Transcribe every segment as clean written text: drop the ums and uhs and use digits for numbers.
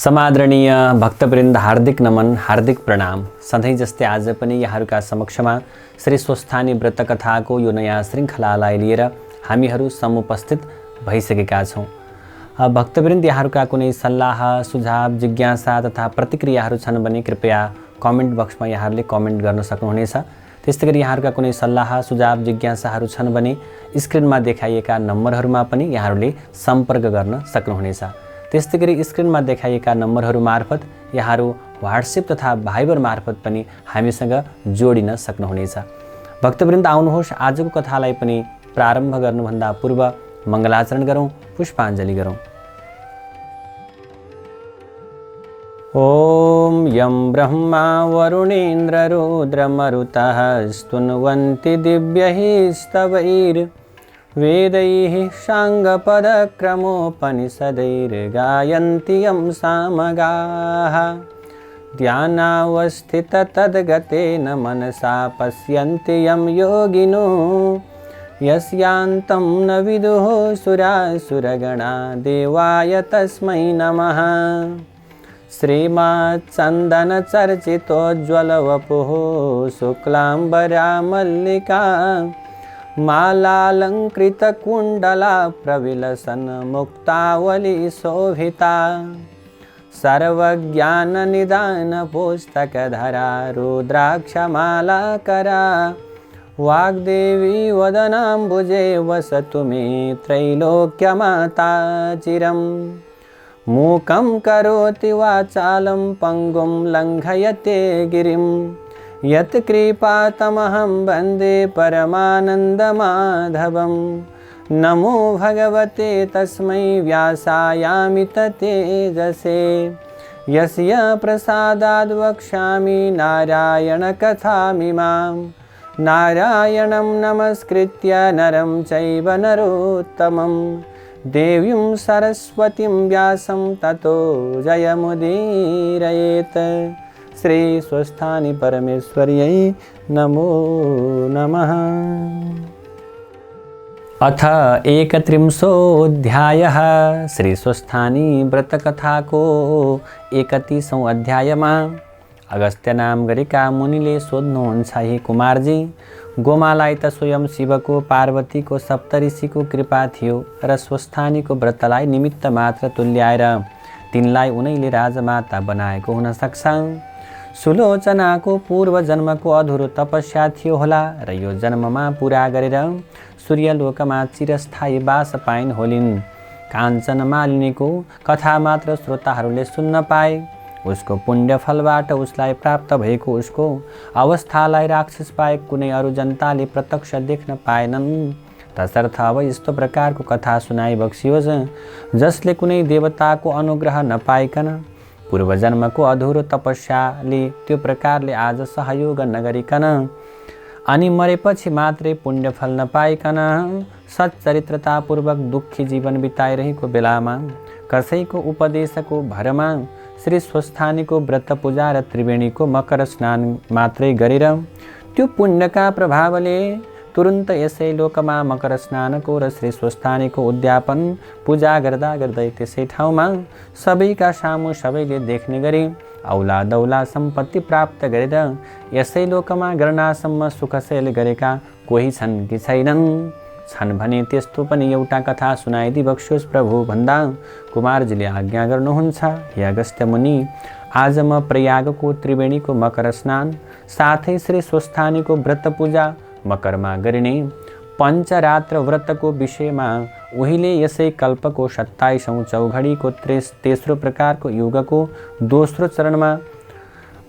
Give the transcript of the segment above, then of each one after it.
समादरणीय भक्तवृन्द हार्दिक नमन, हार्दिक प्रणाम। सधैँ जस्तै आज पनि यहाँहरूका समक्षमा श्री स्वस्थानी व्रत कथाको यो नयाँ श्रृङ्खलालाई लिएर हामीहरू समुपस्थित भइसकेका छौँ। भक्तवृन्द, यहाँहरूका कुनै सल्लाह, सुझाव, जिज्ञासा तथा प्रतिक्रियाहरू छन् भने कृपया कमेन्ट बक्समा यहाँहरूले कमेन्ट गर्न सक्नुहुनेछ। त्यस्तै गरी यहाँहरूका कुनै सल्लाह, सुझाव, जिज्ञासाहरू छन् भने स्क्रिनमा देखाइएका नम्बरहरूमा पनि यहाँहरूले सम्पर्क गर्न सक्नुहुनेछ। त्यस्तै गरी स्क्रिनमा देखाइएका नम्बरहरू मार्फत यहाँहरू व्हाट्सएप तथा भाइबर मार्फत पनि हामीसँग जोडिन सक्नुहुनेछ। भक्तवृन्द, आउनुहोस् आजको कथालाई पनि प्रारम्भ गर्नुभन्दा पूर्व मङ्गलाचरण गरौँ, पुष्पाञ्जली गरौँ। ओम यं ब्रह्मा वरुणेन्द्र रुद्रमरुतः स्तुन्वन्ति दिव्यैः स्तवैर् वेदैः साङ्गपदक्रमोपनिषदैर्गायन्ति यं सामगाः। ध्यानावस्थिततद्गतेन मनसा पश्यन्ति यं योगिनो यस्यान्तं न विदुः सुरासुरगणा देवाय तस्मै नमः। श्रीमच्चन्दनचर्चितोज्ज्वलवपुः शुक्लाम्बरा मल्लिका मालालङ्कृतकुण्डला प्रविलसन् मुक्तावली शोभिता। सर्वज्ञाननिदानपुस्तकधरा रुद्राक्षमालाकरा वाग्देवी वदनाम्बुजे वसतु मे त्रैलोक्यमाता चिरम्। मूकं करोति वाचालं पङ्गुं लङ्घयते गिरिं यत्कृपातमहं वन्दे परमानन्दमाधवं। नमो भगवते तस्मै व्यासायामित तेजसे यस्य प्रसादाद् वक्ष्यामि नारायणकथामिमां। नारायणं नमस्कृत्य नरं चैव नरोत्तमं देवीं सरस्वतीं व्यासं ततो जयमुदीरयेत्। श्री स्वस्थानी परमेश्वर्यै नमो नमः। अथ 31 श्री स्वस्थानी व्रतकथाको 31औं अध्यायमा अगस्त्य नाम गरेका मुनिले सोध्नुहुन्छ, हे कुमारजी, गोमालाई त स्वयं शिवको, पार्वतीको, सप्तऋषिको कृपा थियो र स्वस्थानीको व्रतलाई निमित्त मात्र तुल्याएर तिनलाई उनैले राजमाता बनाएको हुन सक्छ। सुलोचनाको पूर्व जन्मको अधुरो तपस्या थियो होला र यो जन्ममा पूरा गरेर सूर्यलोकमा चिरस्थायी बास पाइन् होलिन्। काञ्चन मालिनीको कथा मात्र श्रोताहरूले सुन्न पाए। उसको पुण्यफलबाट उसलाई प्राप्त भएको उसको अवस्थालाई राक्षस बाहेक कुनै अरू जनताले प्रत्यक्ष देख्न पाएनन्। तसर्थ अब यस्तो प्रकारको कथा सुनाइ बक्सियोस् जसले कुनै देवताको अनुग्रह नपाइकन पूर्वजन्मको अधुरो तपस्याले त्यो प्रकारले आज सहयोग नगरिकन अनि मरेपछि मात्रै पुण्यफल नपाइकन सच्चरित्रतापूर्वक दुःखी जीवन बिताइरहेको बेलामा कसैको उपदेशको भरमा श्री स्वस्थानीको व्रत पूजा र त्रिवेणीको मकर स्नान मात्रै गरेर त्यो पुण्यका प्रभावले तुरुन्त यसै लोकमा मकर स्नानको र श्री स्वस्थानीको उद्यापन पूजा गर्दा गर्दै त्यसै ठाउँमा सबैका सामु सबैले देख्ने गरी औला दौला सम्पत्ति प्राप्त गरेर यसै लोकमा गर्नासम्म सुखशैल गरेका कोही छन् कि छैनन्? छन् भने त्यस्तो पनि एउटा कथा सुनाइदि बक्सियोस् प्रभु भन्दा कुमारजीले आज्ञा गर्नुहुन्छ। हे अगस्त्य मुनि, आज म प्रयागको त्रिवेणीको मकर स्नान साथै श्री स्वस्थानीको व्रत पूजा मकरमा गरिने पञ्चरात्र व्रतको विषयमा उहिले यसै कल्पको 27औं चौघडीको तेस्रो प्रकारको युगको दोस्रो चरणमा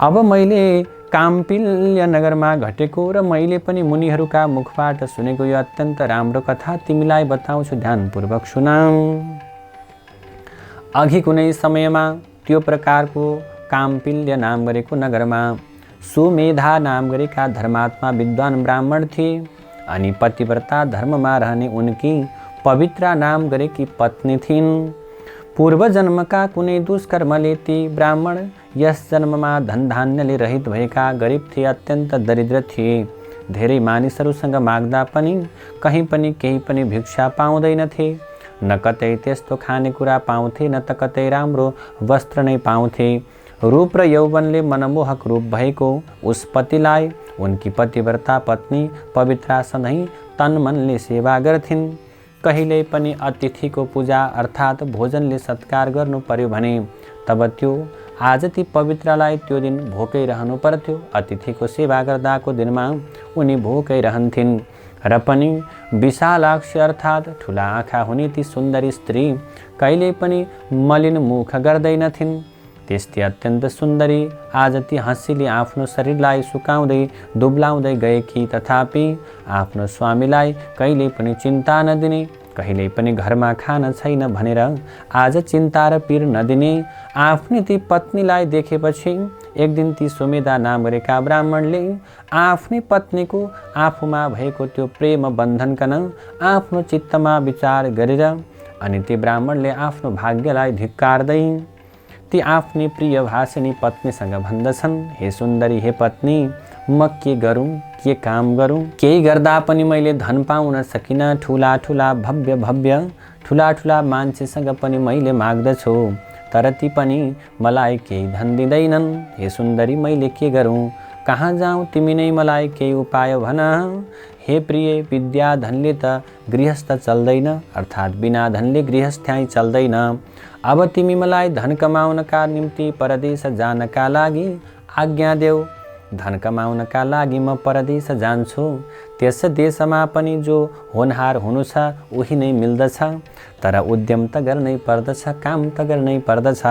अब मैले काम्पिल्य नगरमा घटेको र मैले पनि मुनिहरूका मुखबाट सुनेको यो अत्यन्त राम्रो कथा तिमीलाई बताउँछु, ध्यानपूर्वक सुनाऊ। अघि कुनै समयमा त्यो प्रकारको काम्पिल्य नाम गरेको नगरमा सुमेधा नाम गरेका धर्मात्मा विद्वान ब्राह्मण थिए अनि पतिव्रता धर्ममा रहने उनकी पवित्रा नाम गरेकी पत्नी थिइन्। पूर्व जन्मका कुनै दुष्कर्मले ती ब्राह्मण यस जन्ममा धनधान्यले रहित भएका गरिब थिए, अत्यन्त दरिद्र थिए। धेरै मानिसहरूसँग माग्दा पनि कहीँ पनि केही पनि भिक्षा पाउँदैनथे। न कतै त्यस्तो खानेकुरा पाउँथे, न त कतै राम्रो वस्त्र नै पाउँथे। रूप र यौवनले मनमोहक रूप भएको उस पतिलाई उनकी पतिव्रता पत्नी पवित्रा सधैँ तन मनले सेवा गर्थिन्। कहिल्यै पनि अतिथिको पूजा अर्थात् भोजनले सत्कार गर्नु पर्यो भने तब त्यो आज ती पवित्रलाई त्यो दिन भोकै रहनु पर्थ्यो। अतिथिको सेवा गर्दाको दिनमा उनी भोकै रहन्थिन् र पनि विशालाक्ष अर्थात् ठुला आँखा हुने ती सुन्दरी स्त्री कहिल्यै पनि मलिन मुख गर्दैनथिन्। त्यस्तै अत्यन्त सुन्दरी आज ती हँसीले आफ्नो शरीरलाई सुकाउँदै दुब्लाउँदै गएकी, तथापि आफ्नो स्वामीलाई कहिल्यै पनि चिन्ता नदिने, कहिल्यै पनि घरमा खान छैन भनेर आज चिन्ता र पीर नदिने आफ्नी ती पत्नीलाई देखेपछि एक दिन ती सुमेधा नाम गरेका ब्राह्मणले आफ्नी पत्नीको आफूमा भएको त्यो प्रेम बन्धनकन आफ्नो चित्तमा विचार गरेर अनि ती ब्राह्मणले आफ्नो भाग्यलाई धिक्कार्दै ती आफ्नी प्रिय भाषिनी पत्नीसँग भन्दछन्, हे सुन्दरी, हे पत्नी, म के गरौँ, के काम गरौँ? केही गर्दा पनि मैले धन पाउन सकिनँ। ठुला ठुला ठुला ठुला मान्छेसँग पनि मैले माग्दछु, तर ती पनि मलाई केही धन दिँदैनन्। हे सुन्दरी, मैले के गरौँ, कहाँ जाउँ? तिमी नै मलाई केही उपाय भन। हे प्रिय, विद्या धनले त गृहस्थ चल्दैन, अर्थात् बिना धनले गृहस्थ्याइ चल्दैन। अब तिमी मलाई धन कमाउनका निम्ति परदेश जानका लागि आज्ञा देऊ। धन कमाउनका लागि म परदेश जान्छु। त्यस देशमा पनि जो होनहार हुनु छ उही नै मिल्दछ, तर उद्यम त गर्नै पर्दछ, काम त गर्नै पर्दछ।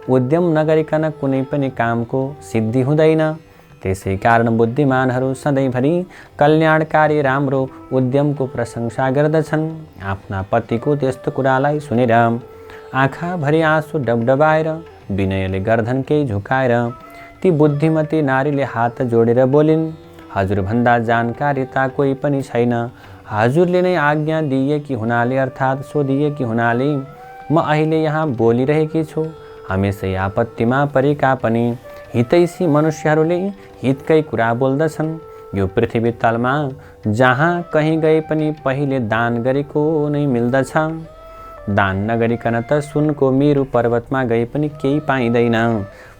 उद्यम नगरिकन कुनै पनि कामको सिद्धि हुँदैन। त्यसै कारण बुद्धिमानहरू सधैँभरि कल्याणकारी राम्रो उद्यमको प्रशंसा गर्दछन्। आफ्ना पतिको त्यस्तो कुरालाई सुनेर आँखाभरि आँसु डबडबाएर विनयले गर्दन केही झुकाएर ती बुद्धिमती नारीले हात जोडेर बोलिन्, हजुरभन्दा जानकारिता कोही पनि छैन। हजुरले नै आज्ञा दिएकी हुनाले अर्थात् सोधिएकी हुनाले म अहिले यहाँ बोलिरहेकी छु। हमेसै आपत्तिमा परेका पनि हितैषी मनुष्यहरूले हितकै कुरा बोल्दछन्। यो पृथ्वी तलमा जहाँ कहीँ गए पनि पहिले दान गरेको नै मिल्दछ। दान नगरिकन त सुनको मेरु पर्वतमा गए पनि केही पाइँदैन।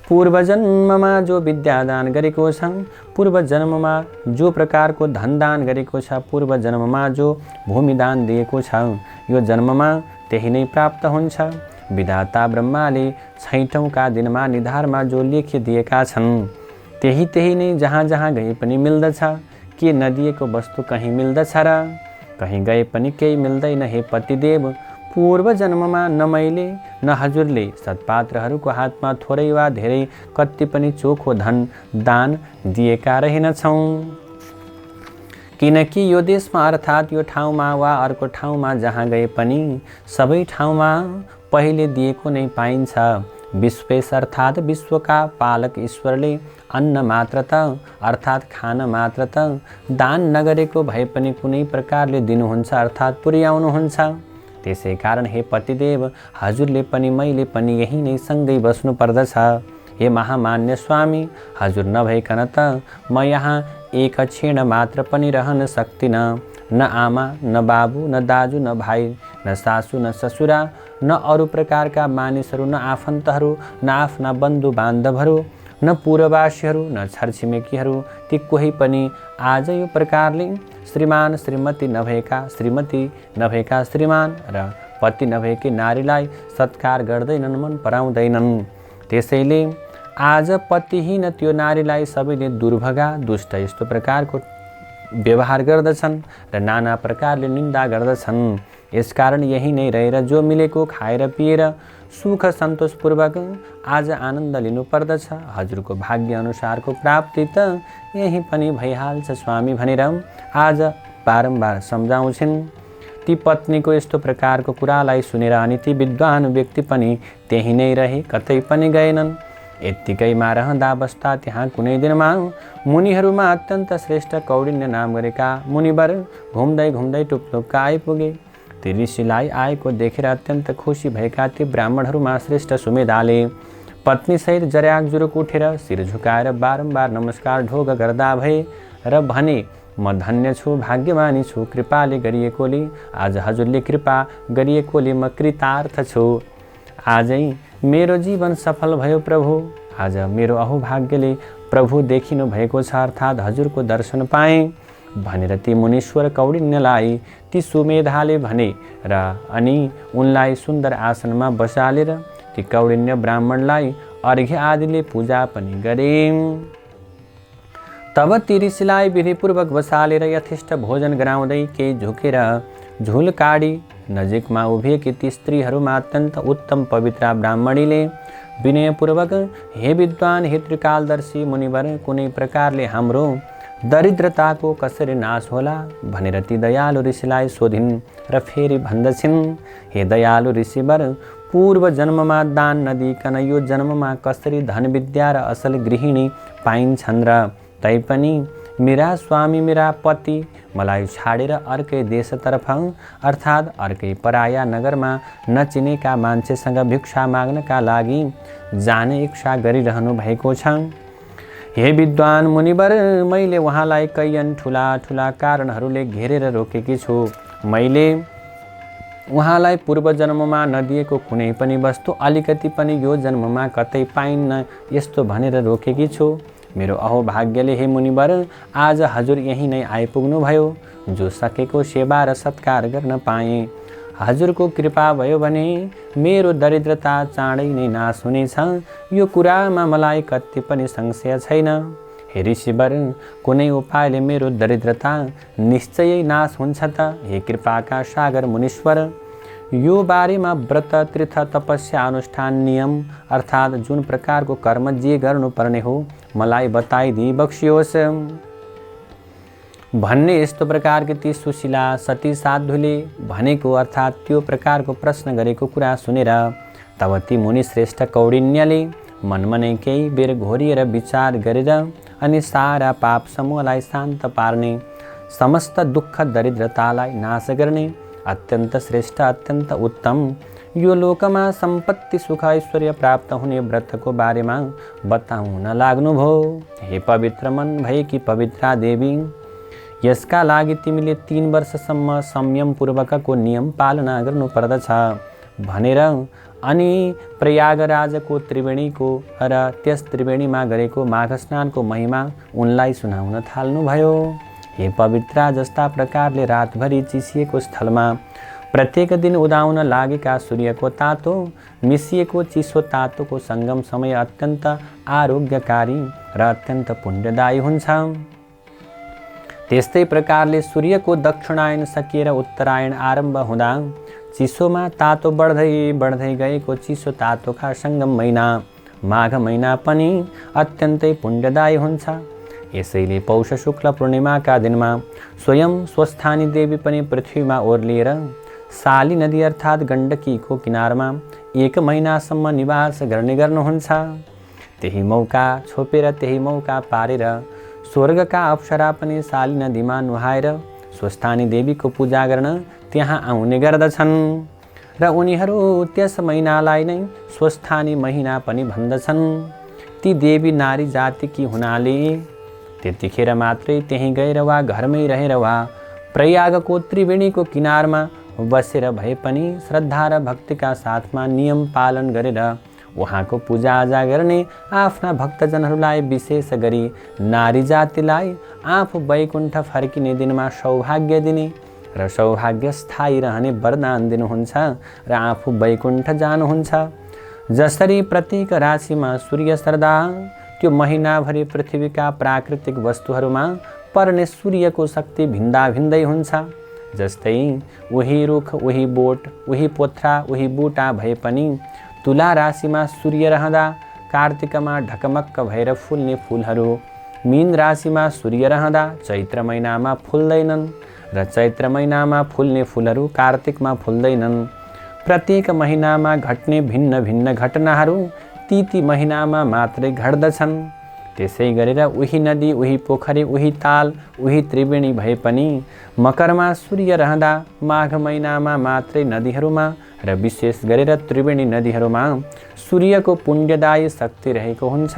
पूर्व जन्ममा जो विद्या दान गरेको छ, पूर्व जन्ममा जो प्रकारको धन दान गरेको छ, पूर्व जन्ममा जो भूमि दान दिएको छ, यो जन्ममा त्यही नै प्राप्त हुन्छ। विधाता ब्रह्माले छैठौँका दिनमा निधारमा जो लेखिदिएका छन् त्यही नै जहाँ जहाँ गए पनि मिल्दछ। के नदिएको वस्तु कहीँ मिल्दछ र? कहीँ गए पनि केही मिल्दैन। हे पतिदेव, पूर्व जन्ममा न मैले न हजुरले सत्पात्रहरूको हातमा थोरै वा धेरै कति पनि चोखो धन दान दिएका रहेनछौँ। किनकि यो देशमा अर्थात् यो ठाउँमा वा अर्को ठाउँमा जहाँ गए पनि सबै ठाउँमा पहिले दिएको नै पाइन्छ। विश्वेश अर्थात् विश्वका पालक ईश्वरले अन्न मात्र त अर्थात् खान मात्र त दान नगरेको भए पनि कुनै प्रकारले दिनुहुन्छ अर्थात् पुर्याउनुहुन्छ। त्यसै कारण हे पतिदेव, हजुरले पनि मैले पनि यही नै सँगै बस्नु पर्दछ। हे महामान्य स्वामी, हजुर नभइकन त म यहाँ एक क्षण मात्र पनि रहन सक्दिनँ। न आमा, न बाबु, न दाजु, न भाइ, न सासु, न ससुरा, न अरू प्रकारका मानिसहरू, न आफन्तहरू, न आफ्ना बन्धु बान्धवहरू, न पूर्ववासीहरू, न छरछिमेकीहरू, ती कोही पनि आज यो प्रकारले श्रीमान श्रीमती नभएका श्रीमान र पति नभएकी नारीलाई सत्कार गर्दैनन्, मन पराउँदैनन्। त्यसैले आज पतिहीन त्यो नारीलाई सबैले दुर्भगा दुष्ट यस्तो प्रकारको व्यवहार गर्दछन् र नाना प्रकारले निन्दा गर्दछन्। यसकारण यही नै रहेर जो मिलेको खाएर पिएर सुख सन्तोषपूर्वक आज आनन्द लिनु पर्दछ। हजुरको भाग्य अनुसारको प्राप्ति त यही पनि भइहाल्छ स्वामी भनेर आज बारम्बार सम्झाउँछिन्। ती पत्नीको यस्तो प्रकारको कुरालाई सुनेर अनि ती विद्वान व्यक्ति पनि त्यही नै रहे, कतै पनि गएनन्। यत्तिकैमा रहँदा बस्दा त्यहाँ कुनै दिनमा मुनिहरूमा अत्यन्त श्रेष्ठ कौडिन्य नाम गरेका मुनिवर घुम्दै घुम्दै टुप्लुक्क आइपुगे। ती ऋषिलाई आएको देखेर अत्यन्त खुसी भएका ती ब्राह्मणहरूमा श्रेष्ठ सुमेधाले पत्नीसहित जर्याक जुरुक उठेर शिर झुकाएर बारम्बार नमस्कार ढोग गर्दा भए र भने, म धन्य छु, भाग्यमानी छु, कृपाले गरिएकोले। आज हजुरले कृपा गरिएकोले म कृतार्थ छु। आजै मेरो जीवन सफल भयो प्रभु। आज मेरो अहोभाग्यले प्रभु देखिनु भएको छ, अर्थात् हजुरको दर्शन पाएँ भनेर ती मुनीश्वर कौडिन्यलाई ती सुमेधाले भने र अनि उनलाई सुन्दर आसनमा बसालेर ती कौडिन्य ब्राह्मणलाई अर्घ्य आदिले पूजा पनि गरे। तब ती ऋषिलाई विधिपूर्वक बसालेर यथेष्ट भोजन गराउँदै केही झुकेर झुल काडी नजिकमा उभिएकी ती स्त्रीहरूमा अत्यन्त उत्तम पवित्र ब्राह्मणीले विनयपूर्वक, हे विद्वान, हे त्रिकालदर्शी मुनिवर, कुनै प्रकारले हाम्रो दरिद्रताको कसरी नाश होला भनेर ती दयालु ऋषिलाई सोधिन् र फेरि भन्दछिन्, हे दयालु ऋषिवर, पूर्व जन्ममा दान नदिकन यो जन्ममा कसरी धन विद्या र असल गृहिणी पाइन्छन् र तैपनि मेरा स्वामी, मेरा पति मलाई छाडेर अर्कै देशतर्फ अर्थात् अर्कै पराया नगरमा नचिनेका मान्छेसँग भिक्षा माग्नका लागि जाने इच्छा गरिरहनु भएको छ। हे विद्वान मुनिवर, मैले उहाँलाई कैयन ठुला ठुला कारणहरूले घेरेर रोकेकी छु। मैले उहाँलाई पूर्व जन्ममा नदिएको कुनै पनि वस्तु अलिकति पनि यो जन्ममा कतै पाइन्न यस्तो भनेर रोकेकी छु। मेरो अहोभाग्यले हे मुनिवर आज हजुर यहीँ नै आइपुग्नु भयो, जो सकेको सेवा र सत्कार गर्न पाएँ। हजुरको कृपा भयो भने मेरो दरिद्रता चाँडै नै नाश हुनेछ, यो कुरामा मलाई कति पनि संशय छैन। हे ऋषिवर, कुनै उपायले मेरो दरिद्रता निश्चयै नाश हुन्छ त? हे कृपाका सागर मुनीश्वर, यो बारेमा व्रत, तीर्थ, तपस्या, अनुष्ठान, नियम अर्थात् जुन प्रकारको कर्म जे गर्नुपर्ने हो मलाई बताइदिई बक्सियोस् भन्ने यस्तो प्रकारकी ती सुशीला सती साधुले भनेको अर्थात् त्यो प्रकारको प्रश्न गरेको कुरा सुनेर तब ती मुनिश्रेष्ठ कौडिन्यले मनमा नै केही बेर घोरिएर विचार गरेर अनि सारा पाप समूहलाई शान्त पार्ने, समस्त दुःख दरिद्रतालाई नाश गर्ने अत्यन्त श्रेष्ठ, अत्यन्त उत्तम यो लोकमा सम्पत्ति, सुख, ऐश्वर्य प्राप्त हुने व्रतको बारेमा बताउन लाग्नुभयो। हे पवित्र मन भएकी पवित्रा देवी, यसका लागि तिमीले 3 वर्षसम्म संयमपूर्वकको नियम पालना गर्नुपर्दछ भनेर अनि प्रयागराजको त्रिवेणीको र त्यस त्रिवेणीमा गरेको माघ स्नानको महिमा उनलाई सुनाउन थाल्नुभयो। हे पवित्रा, जस्ता प्रकारले रातभरि चिसिएको स्थलमा प्रत्येक दिन उदाउन लागेका सूर्यको तातो मिसिएको चिसो तातोको सङ्गम समय अत्यन्त आरोग्यकारी र अत्यन्त पुण्यदायी हुन्छ। त्यस्तै प्रकारले सूर्यको दक्षिणायन सकिएर उत्तरायण आरम्भ हुँदा चिसोमा तातो बढ्दै बढ्दै गएको चिसो तातोका सङ्गम महिना माघ महिना पनि अत्यन्तै पुण्यदायी हुन्छ। यसैले पौष शुक्ल पूर्णिमाका दिनमा स्वयं स्वस्थानी देवी पनि पृथ्वीमा ओर्लिएर साली नदी अर्थात् गण्डकीको किनारमा 1 महिनासम्म निवास गर्ने गर्नुहुन्छ। त्यही मौका छोपेर, त्यही मौका पारेर स्वर्गका अप्सरा पनि साली नदीमा नुहाएर स्वस्थानी देवीको पूजा गर्न त्यहाँ आउने गर्दछन् र उनीहरू त्यस महिनालाई नै स्वस्थानी महिना पनि भन्दछन्। ती देवी नारी जातिकी हुनाले त्यतिखेर मात्रै त्यहीँ गएर वा घरमै रहेर वा प्रयागको त्रिवेणीको किनारमा बसेर भए पनि श्रद्धा र भक्तिका साथमा नियम पालन गरेर उहाँको पूजाआजा गर्ने आफ्ना भक्तजनहरूलाई विशेष गरी नारी जातिलाई आफू वैकुण्ठ फर्किने दिनमा सौभाग्य दिने र सौभाग्य स्थायी रहने वरदान दिनुहुन्छ र आफू वैकुण्ठ जानुहुन्छ। जसरी प्रत्येक राशिमा सूर्य सर्दा त्यो महिनाभरि पृथ्वीका प्राकृतिक वस्तुहरूमा पर्ने सूर्यको शक्ति भिन्दा भिन्दै हुन्छ। जस्तै उही रुख, उही बोट, उही पोथ्रा, उही बुटा भए पनि तुला राशिमा सूर्य रहँदा कार्तिकमा ढकमक्क भएर फुल्ने फुलहरू मीन राशिमा सूर्य रहँदा चैत्र महिनामा फुल्दैनन् र चैत्र महिनामा फुल्ने फुलहरू कार्तिकमा फुल्दैनन्। प्रत्येक महिनामा घट्ने भिन्न भिन्न घटनाहरू ती महिनामा मात्रै घट्दछन्। त्यसै गरेर उही नदी, उही पोखरी, उही ताल, उही त्रिवेणी भए पनि मकरमा सूर्य रहँदा माघ महिनामा मात्रै नदीहरूमा र विशेष गरेर त्रिवेणी नदीहरूमा सूर्यको पुण्यदायी शक्ति रहेको हुन्छ।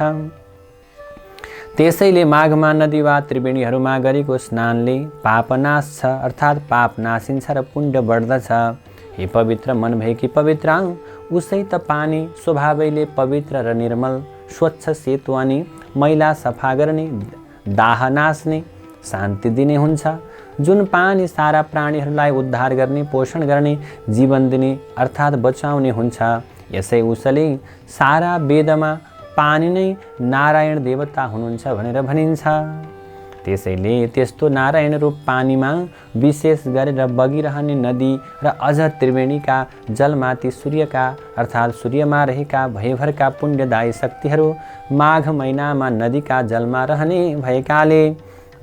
त्यसैले माघमा नदी वा त्रिवेणीहरूमा गरेको स्नानले पाप नाश छ, अर्थात् पाप नासिन्छ र पुण्य बढ्दछ। हे पवित्र मन भएकी पवित्र, उसै त पानी स्वभावैले पवित्र र निर्मल, स्वच्छ सेतु अनि मैला सफा गर्ने, दाह नाच्ने, शान्ति दिने हुन्छ। जुन पानी सारा प्राणीहरूलाई उद्धार गर्ने, पोषण गर्ने, जीवन दिने अर्थात् बचाउने हुन्छ। यसै उसले सारा वेदमा पानी नै नारायण देवता हुनुहुन्छ भनेर भनिन्छ। त्यसैले त्यस्तो नारायण रूप पानीमा विशेष गरेर बगिरहने नदी र अझ त्रिवेणीका जलमाथि सूर्यका अर्थात् सूर्यमा रहेका भयभरका पुण्यदायी शक्तिहरू माघ महिनामा नदीका जलमा रहने भएकाले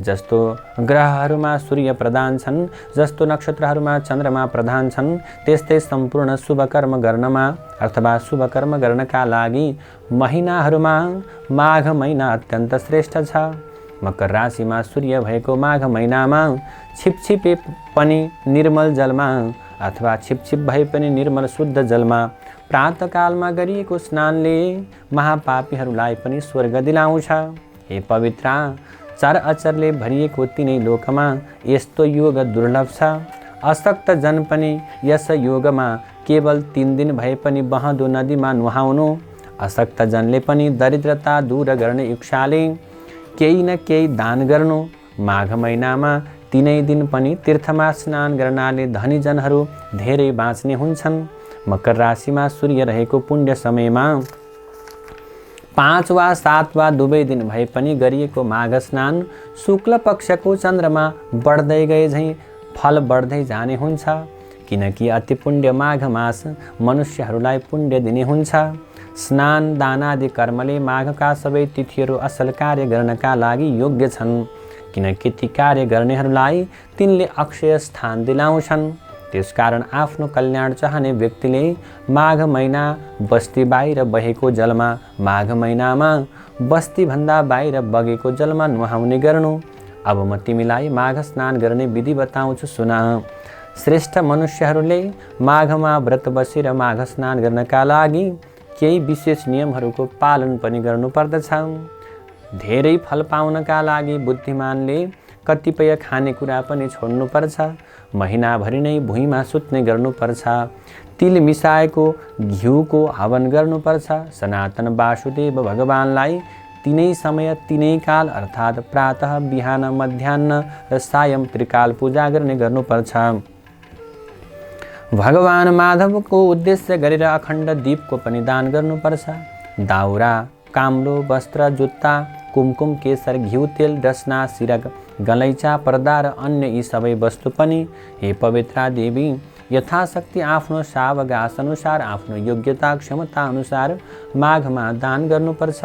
जस्तो ग्रहहरूमा सूर्य प्रधान छन्, जस्तो नक्षत्रहरूमा चन्द्रमा प्रधान छन्, त्यस्तै सम्पूर्ण शुभ कर्म गर्नमा अथवा शुभ कर्म गर्नका लागि महिनाहरूमा माघ महिना अत्यन्त श्रेष्ठ छ। मकर राशिमा सूर्य भएको माघ महिनामा छिपछिपे पनि निर्मल जलमा अथवा छिपछिप भए पनि निर्मल शुद्ध जलमा प्रातःकालमा गरिएको स्नानले महापापीहरूलाई पनि स्वर्ग दिलाउँछ। हे पवित्र, चर अचरले भरिएको तिनै लोकमा यस्तो योग दुर्लभ छ। अशक्त जन पनि यस योगमा केवल 3 दिन भए पनि बहँदो नदीमा नुहाउनु, अशक्त जनले पनि दरिद्रता दूर गर्ने इच्छाले केही न केही दान गर्नु, माघ महिनामा 3 दिन पनि तीर्थमा स्नान गर्नाले धनी जनहरू धेरै बाँच्ने हुन्छन्। मकर राशिमा सूर्य रहेको पुण्य समयमा 5 वा 7 वा दुवै दिन भए पनि गरिएको माघ स्नान शुक्ल पक्षको चन्द्रमा बढ्दै गए झैँ फल बढ्दै जाने हुन्छ, किनकि अति पुण्य माघ मास मनुष्यहरूलाई पुण्य दिने हुन्छ। स्नान दान आदि कर्मले माघका सबै तिथिहरू असल कार्य गर्नका लागि योग्य छन्, किनकि ती कार्य गर्नेहरूलाई तिनले अक्षय स्थान दिलाउँछन्। त्यसकारण आफ्नो कल्याण चाहने व्यक्तिले माघ महिना बस्ती बाहिर बहेको जलमा, माघ महिनामा बस्तीभन्दा बाहिर बगेको जलमा नुहाउने गर्नु। अब म तिमीलाई माघ स्नान गर्ने विधि बताउँछु, सुन। श्रेष्ठ मनुष्यहरूले माघमा व्रत बसेर माघ स्नान गर्नका लागि केही विशेष नियमहरूको पालन पनि गर्नुपर्दछ। धेरै फल पाउनका लागि बुद्धिमानले कतिपय खानेकुरा पनि छोड्नुपर्छ। महिनाभरि नै भुइँमा सुत्ने गर्नुपर्छ। तिल मिसाएको घिउको हवन गर्नुपर्छ। सनातन वासुदेव भगवानलाई 3 समय 3 काल अर्थात् प्रातः, बिहान, मध्याह्न र सायं त्रिकाल पूजा गर्ने गर्नुपर्छ। भगवान माधवको उद्देश्य गरेर अखण्ड दीपको पनि दान गर्नुपर्छ। दाउरा, काम्लो, वस्त्र, जुत्ता, कुमकुम, केसर, घिउ, तेल, डसना, सिरक, गलैँचा, पर्दा र अन्य यी सबै वस्तु पनि हे पवित्रा देवी यथाशक्ति आफ्नो सावकाश अनुसार, आफ्नो योग्यता क्षमता अनुसार माघमा दान गर्नुपर्छ।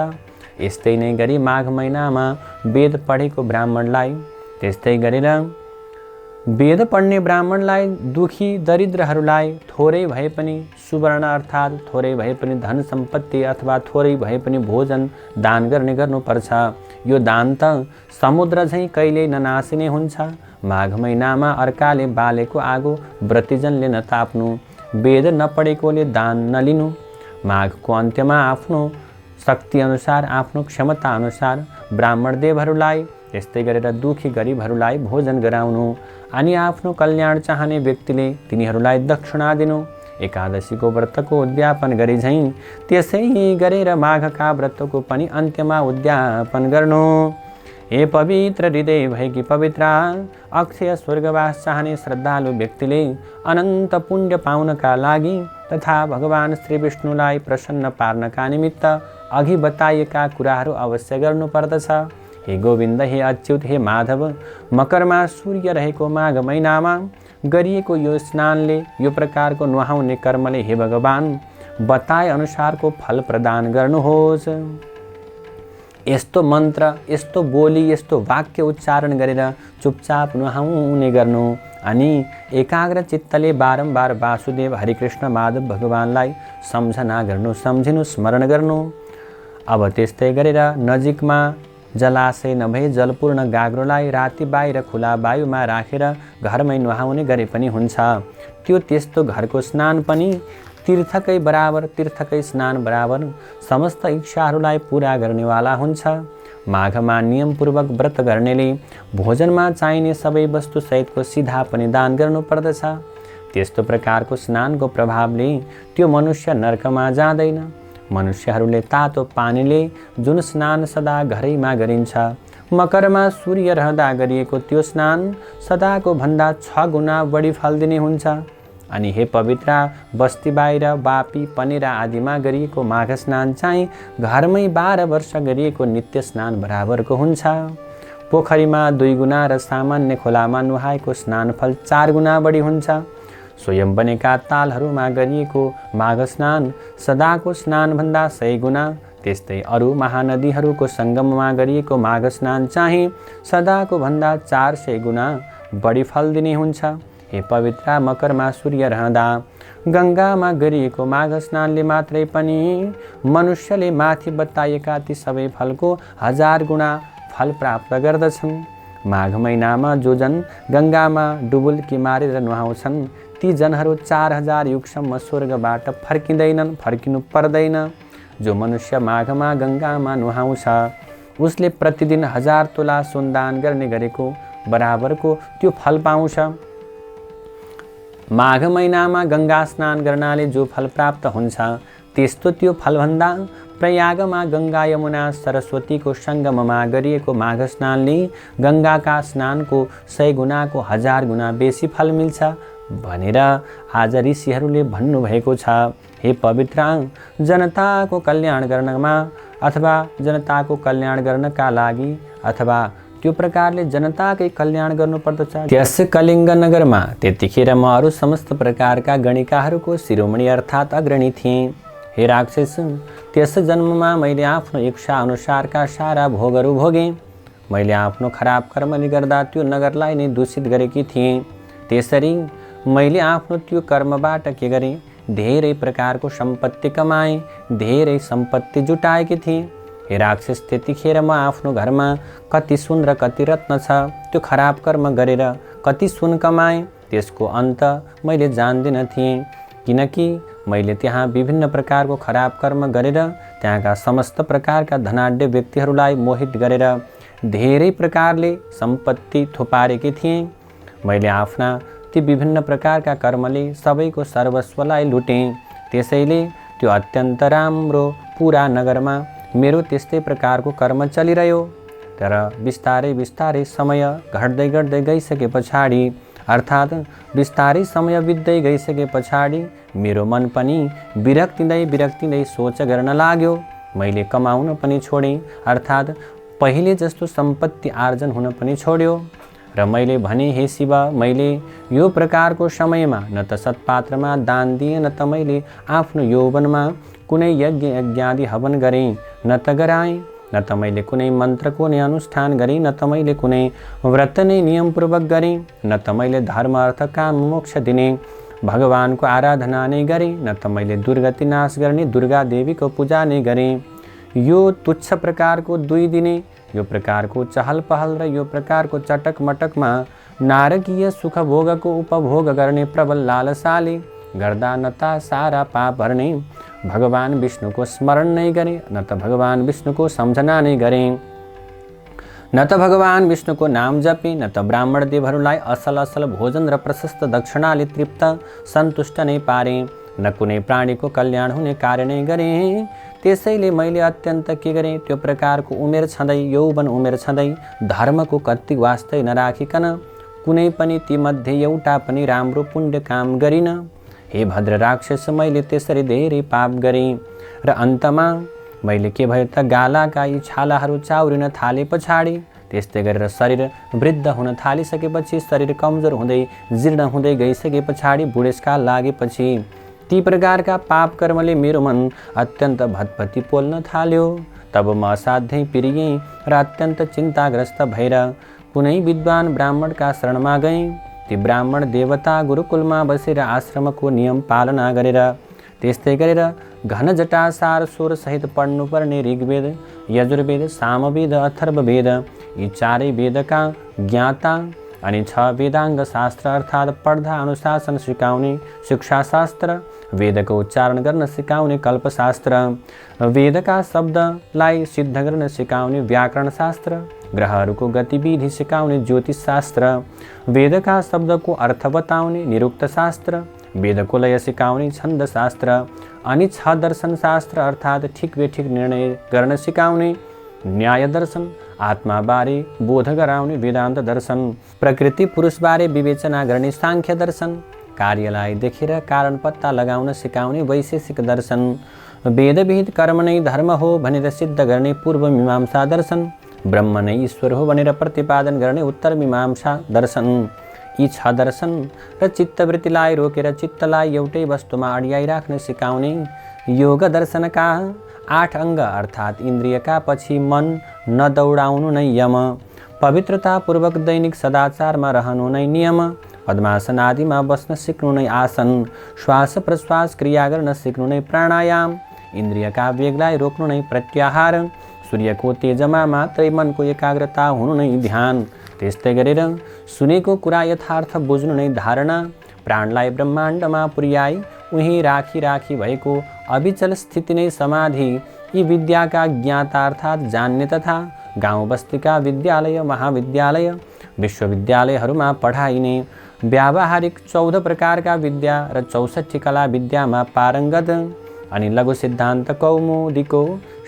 यस्तै नै गरी माघ महिनामा वेद पढेको ब्राह्मणलाई, त्यस्तै गरेर वेद पढ्ने ब्राह्मणलाई, दुखी दरिद्रहरूलाई थोरै भए पनि सुवर्ण अर्थात् थोरै भए पनि धन सम्पत्ति अथवा थोरै भए पनि भोजन दान गर्ने गर्नुपर्छ। यो दान त समुद्र झैँ कहिल्यै ननासिने हुन्छ। माघ महिनामा अर्काले बालेको आगो व्रतिजनले नताप्नु, वेद नपढेकोले दान नलिनु। माघको अन्त्यमा आफ्नो शक्ति अनुसार, आफ्नो क्षमता अनुसार ब्राह्मण देवहरूलाई, त्यस्तै गरेर दुखी गरिबहरूलाई भोजन गराउनु अनि आफ्नो कल्याण चाहने व्यक्तिले तिनीहरूलाई दक्षिणा दिनु। एकादशीको व्रतको उद्यापन गरे झैँ त्यसै गरेर माघका व्रतको पनि अन्त्यमा उद्यापन गर्नु। हे पवित्र हृदय भएकी पवित्रा, अक्षय स्वर्गवास चाहने श्रद्धालु व्यक्तिले अनन्त पुण्य पाउनका लागि तथा भगवान श्री विष्णुलाई प्रसन्न पार्नका निमित्त अघि बताइएका कुराहरू अवश्य गर्नुपर्दछ। हे गोविन्द, हे अच्युत, हे माधव, मकरमा सूर्य रहेको माघ महिनामा गरिएको यो स्नानले, यो प्रकारको नुहाउने कर्मले हे भगवान बताए अनुसारको फल प्रदान गर्नुहोस्। यस्तो मन्त्र, यस्तो बोली, यस्तो वाक्य उच्चारण गरेर चुपचाप नुहाउने गर्नु अनि एकाग्र चित्तले बारम्बार वासुदेव हरिकृष्ण माधव भगवानलाई सम्झना गर्नु, सम्झिनु, स्मरण गर्नु। अब त्यस्तै गरेर नजिकमा जलाशय नभए जलपूर्ण गाग्रोलाई राति बाहिर खुला वायुमा राखेर घरमै नुहाउने गरे पनि हुन्छ। त्यो त्यस्तो घरको स्नान पनि तीर्थकै बराबर, तीर्थकै स्नान बराबर समस्त इच्छाहरूलाई पुरा गर्नेवाला हुन्छ। माघमा नियमपूर्वक व्रत गर्नेले भोजनमा चाहिने सबै वस्तु सहितको सिधा पनि दान गर्नुपर्दछ। त्यस्तो प्रकारको स्नानको प्रभावले त्यो मनुष्य नर्कमा जाँदैन। मनुष्यहरूले तातो पानीले जुन स्नान सदा घरैमा गरिन्छ, मकरमा सूर्य रहँदा गरिएको त्यो स्नान सदाको भन्दा 6 गुणा बढी फल दिने हुन्छ। अनि हे पवित्र बस्ती बाहिर बापी पनेरा आदिमा गरिएको माघ स्नान चाहिँ घरमै 12 वर्ष गरिएको नित्य स्नान बराबरको हुन्छ। पोखरीमा 2 गुणा र सामान्य खोलामा नुहाएको स्नान फल 4 गुणा बढी हुन्छ। स्वयं बनेका तालहरूमा गरिएको माघ स्नान सदाको स्नानभन्दा 100 गुणा, त्यस्तै अरू महानदीहरूको सङ्गममा गरिएको माघ स्नान चाहिँ सदाको भन्दा 400 गुणा बढी फल दिने हुन्छ। हे पवित्र मकरमा सूर्य रहँदा गङ्गामा गरिएको माघ स्नानले मात्रै पनि मनुष्यले माथि बताइएका ती सबै फलको 1000 गुणा फल प्राप्त गर्दछन्। माघ महिनामा जो जन गङ्गामा डुबुल्की मारेर नुहाउँछन् ती जनहरू 4000 युगसम्म स्वर्गबाट फर्किनु पर्दैन। जो मनुष्य माघमा गङ्गामा नुहाउँछ उसले प्रतिदिन 1000 तोला सुन दान गर्ने गरेको बराबरको त्यो फल पाउँछ। माघ महिनामा गङ्गा स्नान गर्नाले जो फल प्राप्त हुन्छ त्यस्तो त्यो फलभन्दा प्रयागमा गङ्गा यमुना सरस्वतीको सङ्गममा गरिएको माघ स्नानले गङ्गाका स्नानको 100 गुणाको 1000 गुणा बेसी फल मिल्छ भनेर आज ऋषिहरूले भन्नुभएको छ। हे पवित्र जनताको कल्याण गर्नमा अथवा जनताको कल्याण गर्नका लागि अथवा त्यो प्रकारले जनताकै कल्याण गर्नुपर्दछ। त्यस कलिङ्ग नगरमा त्यतिखेर म अरू समस्त प्रकारका गणिकाहरूको शिरोमणि अर्थात् अग्रणी थिएँ। हे राक्षस, त्यस जन्ममा मैले आफ्नो इच्छा अनुसारका सारा भोगहरू भोगेँ। मैले आफ्नो खराब कर्मले गर्दा त्यो नगरलाई नै दूषित गरेकी थिएँ। त्यसरी मैले आफ्नो त्यो कर्मबाट के गरेँ, धेरै प्रकारको सम्पत्ति कमाएँ, धेरै सम्पत्ति जुटाएकी थिएँ। हे राक्षस, त्यतिखेर म आफ्नो घरमा कति सुन र कति रत्न छ त्यो खराब कर्म गरेर कति सुन कमाएँ त्यसको अन्त मैले जान्दिन थिएँ, किनकि मैले त्यहाँ विभिन्न प्रकारको खराब कर्म गरेर त्यहाँका समस्त प्रकारका धनाढ्य व्यक्तिहरूलाई मोहित गरेर धेरै प्रकारले सम्पत्ति थुपारेकी थिएँ। मैले आफ्ना ती विभिन्न प्रकारका कर्मले सबैको सर्वस्वलाई लुटेँ। त्यसैले त्यो अत्यन्त राम्रो पुरा नगरमा मेरो त्यस्तै प्रकारको कर्म चलिरह्यो। तर बिस्तारै बिस्तारै समय घट्दै घट्दै गइसके पछाडि अर्थात् बिस्तारै समय बित्दै गइसके पछाडि मेरो मन पनि विरक्तिँदै सोच गर्न लाग्यो। मैले कमाउन पनि छोडेँ, अर्थात् पहिले जस्तो सम्पत्ति आर्जन हुन पनि छोड्यो। र मैले भने, हे शिव, मैले यो प्रकारको समयमा न त सत्पात्रमा दान दिएँ, न त मैले आफ्नो यौवनमा कुनै यज्ञ हवन गरेँ, न त गराएँ, न त मैले कुनै मन्त्रको नै अनुष्ठान गरेँ, न त मैले कुनै व्रत नै नियमपूर्वक गरेँ, न त मैले धर्म अर्थ काम मोक्ष दिने भगवानको आराधना नै गरेँ, न त मैले दुर्गति नाश गर्ने दुर्गा देवीको पूजा नै गरेँ। यो तुच्छ प्रकारको 2 दिने यो प्रकारको चहल पहल र यो प्रकारको चटक मटकमा नारकीय सुख भोगको उपभोग गर्ने प्रबल लालसाले गर्दा न त सारा पाप हर्ने भगवान विष्णुको स्मरण नै गरेँ, न त भगवान विष्णुको सम्झना नै गरेँ, न त भगवान विष्णुको नाम जपे, न त ब्राह्मण देवहरूलाई असल भोजन र प्रशस्त दक्षिणाले तृप्त सन्तुष्ट नै पारे, न कुनै प्राणीको कल्याण हुने कार्य नै गरेँ। त्यसैले मैले अत्यन्त के गरेँ, त्यो प्रकारको उमेर छँदै यौवन उमेर छँदै धर्मको कति वास्तै नराखिकन कुनै पनि तीमध्ये एउटा पनि राम्रो पुण्य काम गरिन। हे भद्र राक्षस, मैले त्यसरी धेरै पाप गरेँ र अन्तमा मैले के भयो त गालाका यी छालाहरू चाउरिन थाले पछाडि त्यस्तै गरेर शरीर वृद्ध हुन थालिसकेपछि शरीर कमजोर हुँदै जीर्ण हुँदै गइसके पछाडि बुढेसकाल लागेपछि ती प्रकारका पाप कर्मले मेरो मन अत्यन्त भतभती पोल्न थाल्यो। तब म असाध्यै पिरिएँ र अत्यन्त चिन्ताग्रस्त भएर कुनै विद्वान ब्राह्मणका शरणमा गएँ। ती ब्राह्मण देवता गुरुकुलमा बसेर आश्रमको नियम पालना गरेर त्यस्तै गरेर घन जटासार स्वर सहित पढ्नुपर्ने ऋग्वेद, यजुर्वेद, सामवेद, अथर्ववेद यी 4 वेदका ज्ञाता अनि 6 वेदाङ्ग शास्त्र अर्थात् पढ्दा अनुशासन सिकाउने शिक्षाशास्त्र, वेदको उच्चारण गर्न सिकाउने कल्पशास्त्र, वेदका शब्दलाई सिद्ध गर्न सिकाउने व्याकरण शास्त्र, ग्रहहरूको गतिविधि सिकाउने ज्योतिष शास्त्र, वेदका शब्दको अर्थ बताउने निरुक्त शास्त्र, वेदको लय सिकाउने छन्द शास्त्र, अनि 6 दर्शन शास्त्र अर्थात् ठिक बेठिक निर्णय गर्न सिकाउने न्याय दर्शन, आत्माबारे बोध गराउने वेदान्त दर्शन, प्रकृति पुरुषबारे विवेचना गर्ने साङ्ख्य दर्शन, कार्यलाई देखेर कारण पत्ता लगाउन सिकाउने वैशेषिक दर्शन, वेदविहित कर्म नै धर्म हो भनेर सिद्ध गर्ने पूर्व मीमांसा दर्शन, ब्रह्म नै ईश्वर हो भनेर प्रतिपादन गर्ने उत्तर मीमांसा दर्शन। यी 6 दर्शन र चित्तवृत्तिलाई रोकेर चित्तलाई एउटै वस्तुमा अड्याइराख्न सिकाउने योग दर्शनका 8 अङ्ग अर्थात् इन्द्रियका पछि मन नदौडाउनु नै यम, पवित्रतापूर्वक दैनिक सदाचारमा रहनु नै नियम, पद्मासन आदिमा बस्न सिक्नु नै आसन, श्वास प्रश्वास क्रिया गर्न सिक्नु नै प्राणायाम, इन्द्रियका वेगलाई रोक्नु नै प्रत्याहार, सूर्यको तेजमा मात्रै मनको एकाग्रता हुनु नै ध्यान, त्यस्तै गरेर सुनेको कुरा यथार्थ बुझ्नु नै धारणा, प्राणलाई ब्रह्माण्डमा पुर्याई उहीँ राखी राखी भएको अविचल स्थिति नै समाधि, यी विद्याका ज्ञाता अर्थात् जान्ने तथा गाउँ बस्तीका विद्यालय महाविद्यालय विश्वविद्यालयहरूमा पढाइने व्यावहारिक 14 प्रकारका विद्या र 64 कला विद्यामा पारङ्गत, अनि लघु सिद्धान्त कौमुदीको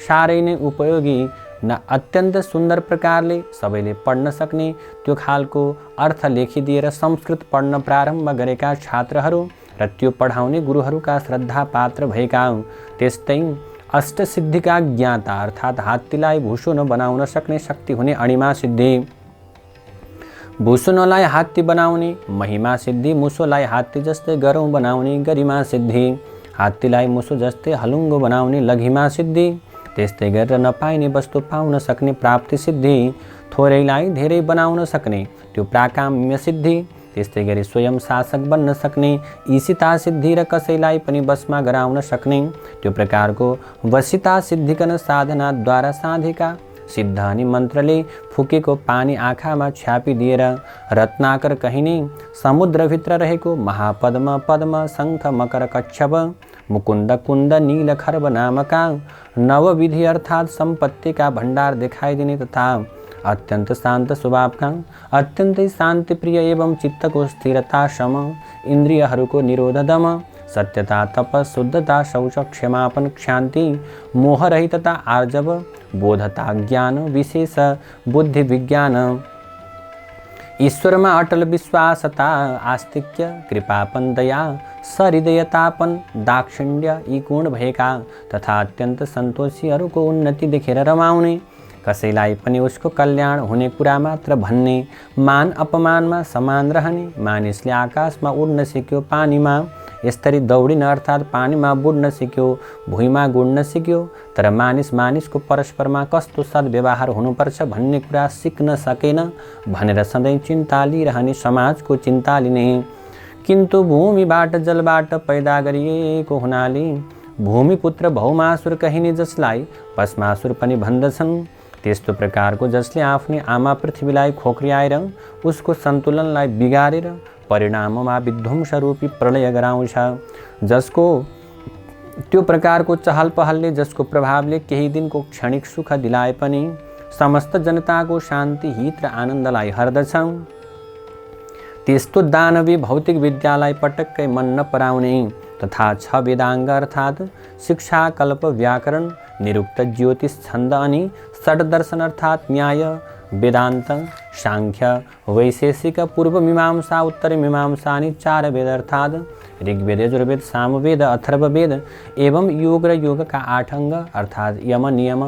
साह्रै नै उपयोगी न अत्यन्त सुन्दर प्रकारले सबैले पढ्न सक्ने त्यो खालको अर्थ लेखिदिएर संस्कृत पढ्न प्रारम्भ गरेका छात्रहरू र त्यो पढाउने गुरुहरूका श्रद्धा पात्र भएका, त्यस्तै अष्टसिद्धिका ज्ञाता अर्थात् हात्तीलाई भुसुनो बनाउन सक्ने शक्ति हुने अणिमा सिद्धि, भुसुनोलाई हात्ती बनाउने महिमा सिद्धि, मुसोलाई हात्ती जस्तै गरौँ बनाउने गरिमा सिद्धि, हात्तीलाई मुसो जस्तै हलुङ्गो बनाउने लघिमा सिद्धि, त्यस्तै गरेर नपाइने वस्तु पाउन सक्ने प्राप्ति सिद्धि, थोरैलाई धेरै बनाउन सक्ने त्यो प्राकाम्य सिद्धि, त्यस्तै गरी स्वयं शासक बन्न सक्ने ईशिता सिद्धि र कसैलाई पनि वशमा गराउन सक्ने त्यो प्रकारको वशिता सिद्धिकन साधनाद्वारा साधेका सिद्ध अनि मन्त्रले फुकेको पानी आँखामा छ्यापिदिएर रत्नाकर कहिने समुद्रभित्र रहेको महापद्म पद्म शङ्ख मकर कच्छप मुकुन्द कुन्द नील खर्ब नामका नवविधि अर्थात् सम्पत्तिका भण्डार देखाइदिने तथा अत्यन्त शान्त स्वभावका अत्यन्तै शान्तिप्रिय एवं चित्तको स्थिरता सम इन्द्रियहरूको निरोध दम सत्यता तप शुद्धता शौच क्षमापन क्षान्ति मोहरहितता आर्जव बोधता ज्ञान विशेष बुद्धि विज्ञान ईश्वरमा अटल विश्वासता आस्तिक्य कृपापन दया सहृदयतापन दाक्षिण्य यी गुण भएका तथा अत्यन्त सन्तोषीहरूको उन्नति देखेर रमाउने कसैलाई पनि उसको कल्याण हुने कुरा मात्र भन्ने मान अपमानमा समान रहने मानिसले आकाशमा उड्न सिक्यो पानीमा यसरी दौडिन अर्थात् पानीमा बुड्न सिक्यो भुइँमा गुड्न सिक्यो तर मानिसको परस्परमा कस्तो सद्व्यवहार हुनुपर्छ भन्ने कुरा सिक्न सकेन भनेर सधैँ चिन्ता लिइरहने समाजको चिन्ता लिने किन्तु भूमिबाट जलबाट पैदा गरिएको हुनाले भूमिपुत्र भौमासुर कहिने जसलाई भस्मासुर पनि भन्दछन् त्यस्तो प्रकारको जसले आफ्नै आमा पृथ्वीलाई खोक्रियाएर उसको सन्तुलनलाई बिगारेर परिणाममा विध्वंस रूपी प्रलय गराउँछ जसको त्यो प्रकारको चहल पहलले जसको प्रभावले केही दिनको क्षणिक सुख दिलाए पनि समस्त जनताको शान्ति हित र आनन्दलाई हर्दछ त्यस्तो दानवी भौतिक विद्यालाई पटक्कै मन नपराउने तथा 6 वेदाङ्ग अर्थात् शिक्षा कल्प व्याकरण निरुक्त ज्योतिष छन्द अनि षड दर्शन अर्थात् न्याय वेदान्त सांख्य वैशेषिक पूर्व मीमांसा उत्तर मीमांसा अनि 4 वेद अर्थात् ऋग्वेद यजुर्वेद सामवेद अथर्ववेद एवं योग र योगका 8 अङ्ग अर्थात् यम नियम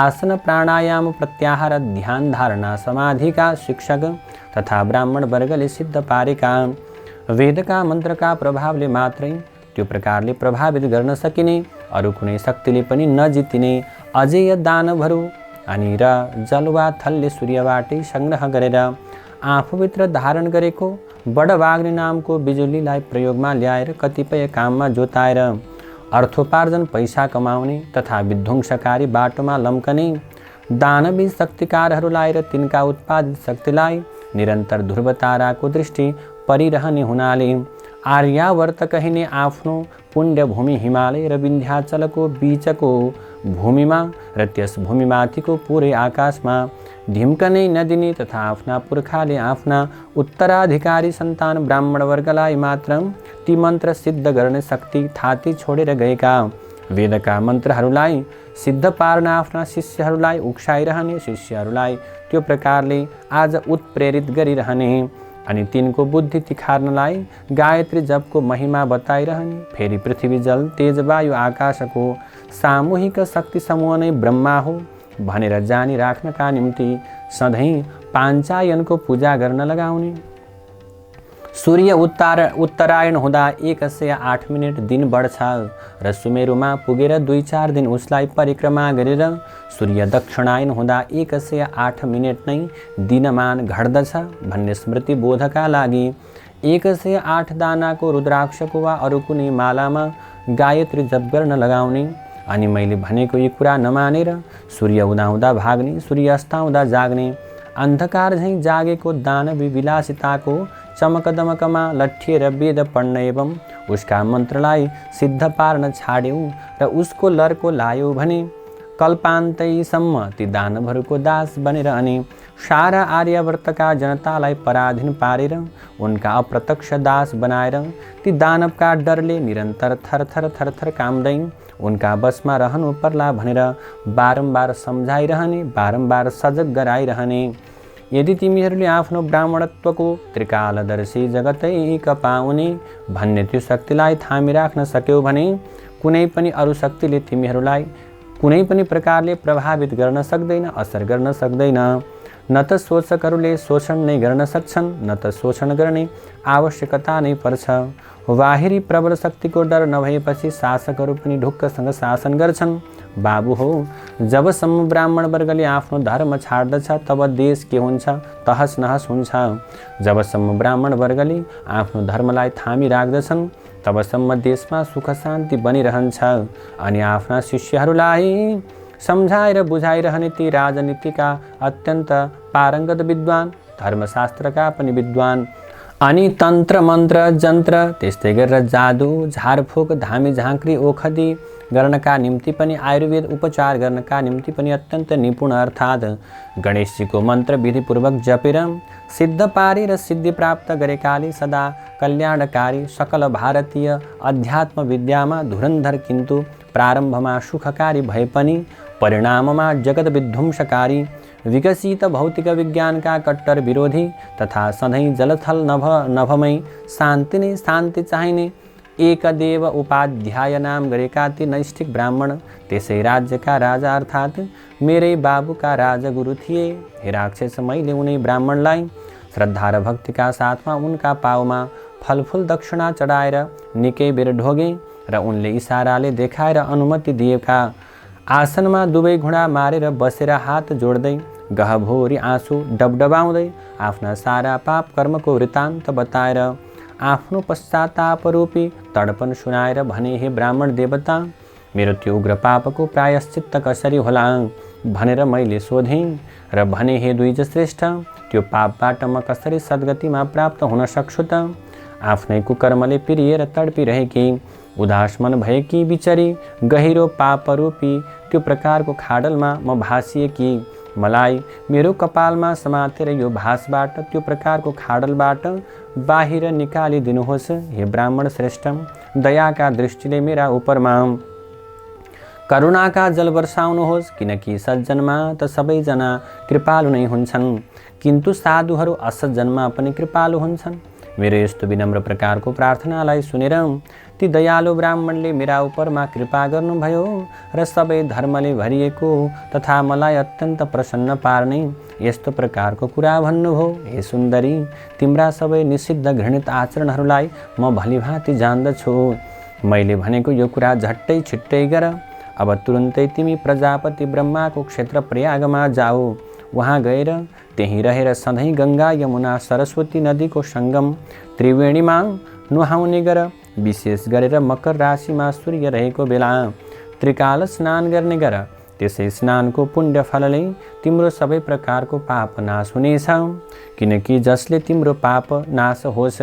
आसन प्राणायाम प्रत्याहार ध्यान धारणा समाधिका शिक्षक तथा ब्राह्मण वर्गले सिद्ध पारेका वेदका मन्त्रका प्रभावले मात्रै त्यो प्रकारले प्रभावित गर्न सकिने अरू कुनै शक्तिले पनि नजितिने अजेय दानवहरू अनि र जल वा थलले सूर्यबाटै संग्रह गरेर आफूभित्र धारण गरेको बडवाग्ने नामको बिजुलीलाई प्रयोगमा ल्याएर कतिपय काममा जोताएर अर्थोपार्जन पैसा कमाउने तथा विध्वंसकारी बाटोमा लम्कने दानवी शक्तिकारहरूलाई र तिनका उत्पादित शक्तिलाई निरन्तर ध्रुव ताराको दृष्टि परिरहने हुनाले आर्यावर्त कहिने आफ्नो पुण्यभूमि हिमालय र विन्ध्याचलको बीचको भूमिमा र त्यस भूमिमाथिको पुरै आकाशमा ढिम्कनै नदिने तथा आफ्ना पुर्खाले आफ्ना उत्तराधिकारी सन्तान ब्राह्मणवर्गलाई मात्र ती मन्त्र सिद्ध गर्ने शक्ति थाती छोडेर गएका वेदका मन्त्रहरूलाई सिद्ध पार्न आफ्ना शिष्यहरूलाई उक्साइरहने, शिष्यहरूलाई त्यो प्रकारले आज उत्प्रेरित गरिरहने अनि तिनको बुद्धि तिखार्नलाई गायत्री जपको महिमा बताइरहने, फेरि पृथ्वी जल तेज वायु आकाशको सामूहिक शक्ति समूह नै ब्रह्मा हो भनेर जानिराख्नका निम्ति सधैँ पाञ्चायनको पूजा गर्न लगाउने। सूर्य उत्तरायण हुँदा 108 मिनेट दिन बढ्छ र सुमेरुमा पुगेर 2-4 दिन उसलाई परिक्रमा गरेर सूर्य दक्षिणायन हुँदा 108 मिनेट नै दिनमान घट्दछ भन्ने स्मृति बोधका लागि 108 दानाको रुद्राक्षको वा अरू कुनै मालामा गायत्री जप गर्न लगाउने। अनि मैले भनेको यी कुरा नमानेर सूर्य उदाउँदा भाग्ने, सूर्य अस्ताउँदा जाग्ने, अन्धकार झैँ जागेको दानवी विलासिताको चमकदमकमा लट्ठिएर वेद पढ्न एवं उसका मन्त्रलाई सिद्ध पार्न छाड्यौँ र उसको लर्को लायौ भने कल्पान्तैसम्म ती दानवहरूको दास बनेर अनि सारा आर्यावर्तका जनतालाई पराधीन पारेर उनका अप्रत्यक्ष दास बनाएर ती दानवका डरले निरन्तर थरथर थरथर काम्दै उनका बसमा रहनु पर्ला भनेर बारम्बार सम्झाइरहने, बारम्बार सजग गराइरहने। यदि तिमीहरूले आफ्नो ब्राह्मणत्वको त्रिकालदर्शी जगतैक पाउने भन्ने त्यो शक्तिलाई थामिराख्न सक्यौ भने कुनै पनि अरू शक्तिले तिमीहरूलाई कुनै पनि प्रकारले प्रभावित गर्न सक्दैन, असर गर्न सक्दैन। न त शोषकहरूले शोषण नै गर्न सक्छन्, न त शोषण गर्ने आवश्यकता नै पर्छ। बाहिरी प्रबल शक्तिको डर नभएपछि शासकहरू पनि ढुक्कसँग शासन गर्छन्। बाबु हो, जबसम्म ब्राह्मण वर्गले आफ्नो धर्म छाड्दछ तब देश के हुन्छ, तहस नहस हुन्छ। जबसम्म ब्राह्मण वर्गले आफ्नो धर्मलाई थामी राख्दछन् तबसम्म देशमा सुख शान्ति बनिरहन्छ। अनि आफ्ना शिष्यहरूलाई सम्झाएर बुझाइरहने ती राजनीतिका अत्यन्त पारङ्गत विद्वान, धर्मशास्त्रका पनि विद्वान, अनि तन्त्र मन्त्र जन्त्र त्यस्तै गरेर जादु झारफुक धामी झाँक्री ओखदी गर्नका निम्ति पनि आयुर्वेद उपचार गर्नका निम्ति पनि अत्यन्त निपुण अर्थात् गणेशजीको मन्त्र विधिपूर्वक जपेर सिद्ध पारेर सिद्धि प्राप्त गरेकाले सदा कल्याणकारी सकल भारतीय अध्यात्म विद्यामा धुरन्धर किन्तु प्रारम्भमा सुखकारी भए पनि परिणाममा जगत विध्वंसकारी विकसित भौतिक विज्ञानका कट्टर विरोधी तथा सधैँ जलथल नभमै शान्ति नै शान्ति चाहिने एकदेव उपाध्याय नाम गरेका ती नैष्ठिक ब्राह्मण त्यसै राज्यका राजा अर्थात् मेरै बाबुका राजगुरु थिए। हे राक्षस, मैले उनी ब्राह्मणलाई श्रद्धा र भक्तिका साथमा उनका पाउमा फलफुल दक्षिणा चढाएर निकै बेर ढोगे र उनले इसाराले देखाएर अनुमति दिएका आसनमा दुवै घुँडा मारेर बसेर हात जोड्दै गहभोरी आँसु डबडबाउँदै आफ्ना सारा पाप कर्मको वृत्तान्त बताएर आफ्नो पश्चातापरूपी तडपन सुनाएर भने, हे ब्राह्मण देवता, मेरो त्यो उग्र पापको प्रायश्चित्त कसरी होला भनेर मैले सोधेँ र भने, हे द्विज श्रेष्ठ, त्यो पापबाट म कसरी सद्गतिमा प्राप्त हुन सक्छु त? आफ्नै कुकर्मले पिरिएर तडपिरहेकी उदास मन भएकी बिचरी गहिरो पापरूपी त्यो प्रकारको खाडलमा म भासिएकी मलाई मेरो कपालमा समातेर यो भासबाट त्यो प्रकारको खाडलबाट बाहिर निकालिदिनुहोस्। हे ब्राह्मण श्रेष्ठ, दयाका दृष्टिले मेरा उपरमा करुणाका जल वर्षाउनुहोस्, किनकि सज्जनमा त सबैजना कृपालु नै हुन्छन् किन्तु साधुहरू असज्जनमा पनि कृपालु हुन्छन्। मेरो यस्तो विनम्र प्रकारको प्रार्थनालाई सुनेर ती दयालु ब्राह्मणले मेरा उपरमा कृपा गर्नुभयो र सबै धर्मले भरिएको तथा मलाई अत्यन्त प्रसन्न पार्ने यस्तो प्रकारको कुरा भन्नुभयो। हे सुन्दरी, तिम्रा सबै निषिद्ध घृणित आचरणहरूलाई म भलीभाँति जान्दछु। मैले भनेको यो कुरा झट्टै छिट्टै गर। अब तुरुन्तै तिमी प्रजापति ब्रह्माको क्षेत्र प्रयागमा जाऊ। वहाँ गएर त्यहीँ रहेर सधैँ गङ्गा यमुना सरस्वती नदीको सङ्गम त्रिवेणीमा नुहाउने गर। विशेष गरेर मकर राशिमा सूर्य रहेको बेला त्रिकाल स्नान गर्ने गर। त्यसै स्नानको पुण्य फलले तिम्रो सबै प्रकारको पाप नाश हुनेछ। किनकि जसले तिम्रो पाप नाश होस्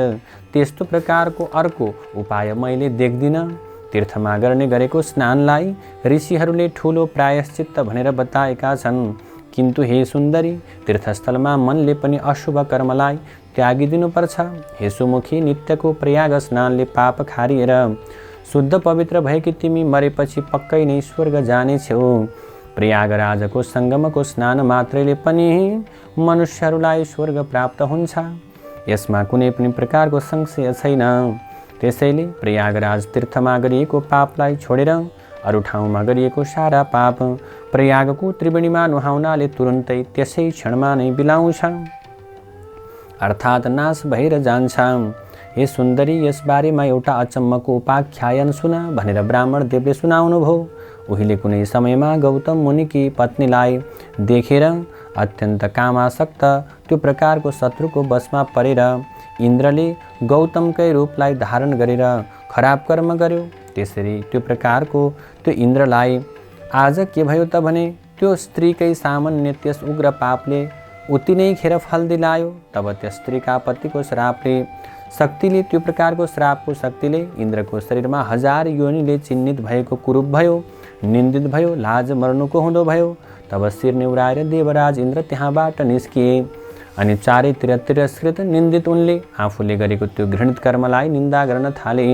त्यस्तो प्रकारको अर्को उपाय मैले देख्दिनँ। तीर्थमा गर्ने गरेको स्नानलाई ऋषिहरूले ठुलो प्रायश्चित्त भनेर बताएका छन्। किन्तु हे सुन्दरी, तीर्थस्थलमा मनले पनि अशुभ कर्मलाई त्यागिदिनुपर्छ। हे सुमुखी, नित्यको प्रयाग स्नानले पाप खारिएर शुद्ध पवित्र भएकी तिमी मरेपछि पक्कै नै स्वर्ग जानेछौ। प्रयागराजको सङ्गमको स्नान मात्रैले पनि मनुष्यहरूलाई स्वर्ग प्राप्त हुन्छ, यसमा कुनै पनि प्रकारको संशय छैन। त्यसैले प्रयागराज तीर्थमा गरिएको पापलाई छोडेर अरू ठाउँमा गरिएको सारा पाप प्रयागको त्रिवेणीमा नुहाउनाले तुरुन्तै त्यसै क्षणमा नै बिलाउँछ, अर्थात् नाश भएर जान्छ। हे सुन्दरी, यसबारेमा एउटा अचम्मको उपाख्यान सुन भनेर ब्राह्मण देवले सुनाउनु भयो। उहिले कुनै समयमा गौतम मुनिकी पत्नीलाई देखेर अत्यन्त कामासक्त त्यो प्रकारको शत्रुको वशमा परेर इन्द्रले गौतमकै रूपलाई धारण गरेर खराब कर्म गर्यो। त्यसरी त्यो प्रकारको त्यो इन्द्रलाई आज के भयो त भने त्यो स्त्रीकै सामान्य त्यस उग्र पापले उति नै खेर फल दिलायो। तब त्यस स्त्रीका पतिको श्रापले शक्तिले त्यो प्रकारको श्रापको शक्तिले इन्द्रको शरीरमा 1000 योनिले चिन्हित भएको कुरूप भयो, निन्दित भयो, लाज मर्नुको हुँदो भयो। तब शिर निहुराएर देवराज इन्द्र त्यहाँबाट निस्किए अनि चारैतिर तिरस्कृत निन्दित उनले आफूले गरेको त्यो घृणित कर्मलाई निन्दा गर्न थाले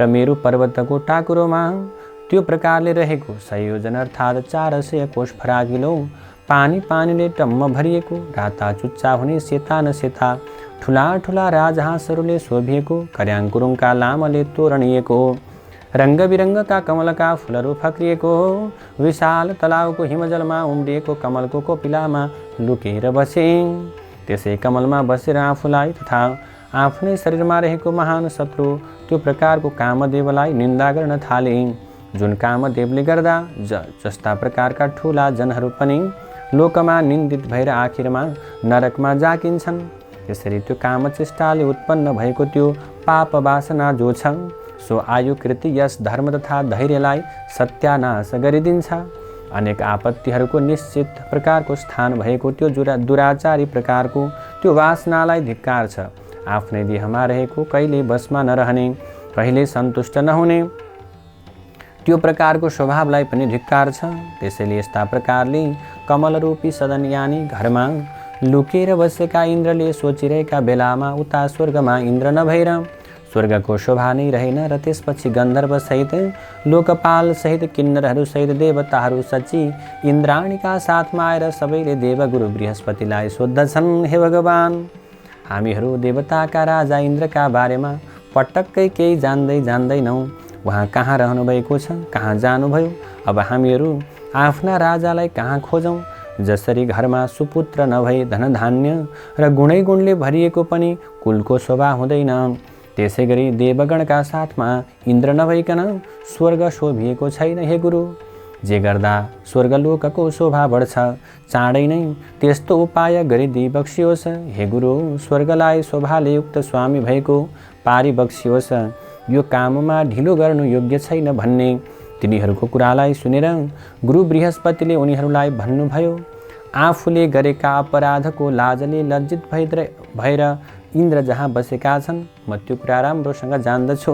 र मेरु पर्वतको टाकुरोमा त्यो प्रकारले रहेको 100 योजन अर्थात् 400 कोष फराकिलो पानीले टम्म भरिएको राता चुच्चा हुने सेता न सेता ठुला ठुला राजहाँसहरूले शोभिएको कर्याङकुरुङका लामले तोरणिएको रङ्गबिरङ्गका कमलका फुलहरू फक्रिएको विशाल तलाउको हिमजलमा उम्रिएको कमलको कोपिलामा लुकेर बसे। त्यसै कमलमा बसेर आफूलाई तथा आफ्नै शरीरमा रहेको महान शत्रु त्यो प्रकारको कामदेवलाई निन्दा गर्न थाले, जुन कामदेवले गर्दा जस्ता प्रकारका ठुला जनहरू पनि लोकमा निन्दित भएर आखिरमा नरकमा जाकिन्छन्। त्यसरी त्यो कामचेष्टाले उत्पन्न भएको त्यो पाप वासना जो छ सो आयु कृति यस धर्म तथा धैर्यलाई सत्यानाश गरिदिन्छ। अनेक आपत्तिहरूको निश्चित प्रकारको स्थान भएको त्यो दुराचारी प्रकारको त्यो वासनालाई धिक्कार छ। आफ्नै देहमा रहेको कहिले बसमा नरहने, कहिले सन्तुष्ट नहुने त्यो प्रकारको स्वभावलाई पनि धिक्कार छ। त्यसैले यस्ता प्रकारले कमलरूपी सदन यानी घरमा लुकेर बसेका इन्द्रले सोचिरहेका बेलामा उता स्वर्गमा इन्द्र नभएर स्वर्गको शोभा नै रहेन र त्यसपछि गन्धर्व सहित लोकपाल सहित किन्नरहरू सहित देवताहरू सची इन्द्राणीका साथमा आएर सबैले देवगुरु बृहस्पतिलाई सोद्धछन्, हे भगवान, हामीहरू देवताका राजा इन्द्रका बारेमा पटक्कै केही जान्दैनौँ। उहाँ कहाँ रहनुभएको छ, कहाँ जानुभयो? अब हामीहरू आफ्ना राजालाई कहाँ खोजौँ? जसरी घरमा सुपुत्र नभई धनधान्य र गुणैगुणले भरिएको पनि कुलको शोभा हुँदैन, त्यसै गरी देवगणका साथमा इन्द्र नभइकन स्वर्ग शोभिएको छैन। हे गुरु, जे गर्दा स्वर्गलोकको शोभा बढ्छ, चाँडै नै त्यस्तो उपाय गरिदिई बक्सियोस्। हे गुरु, स्वर्गलाई शोभाले युक्त स्वामी भएको पारी बक्सियोस्। यो काममा ढिलो गर्नु योग्य छैन भन्ने तिनीहरूको कुरालाई सुनेर गुरु बृहस्पतिले उनीहरूलाई भन्नुभयो, आफूले गरेका अपराधको लाजले लज्जित भएर इन्द्र जहाँ बसेका छन् म त्यो कुरा राम्रोसँग जान्दछु।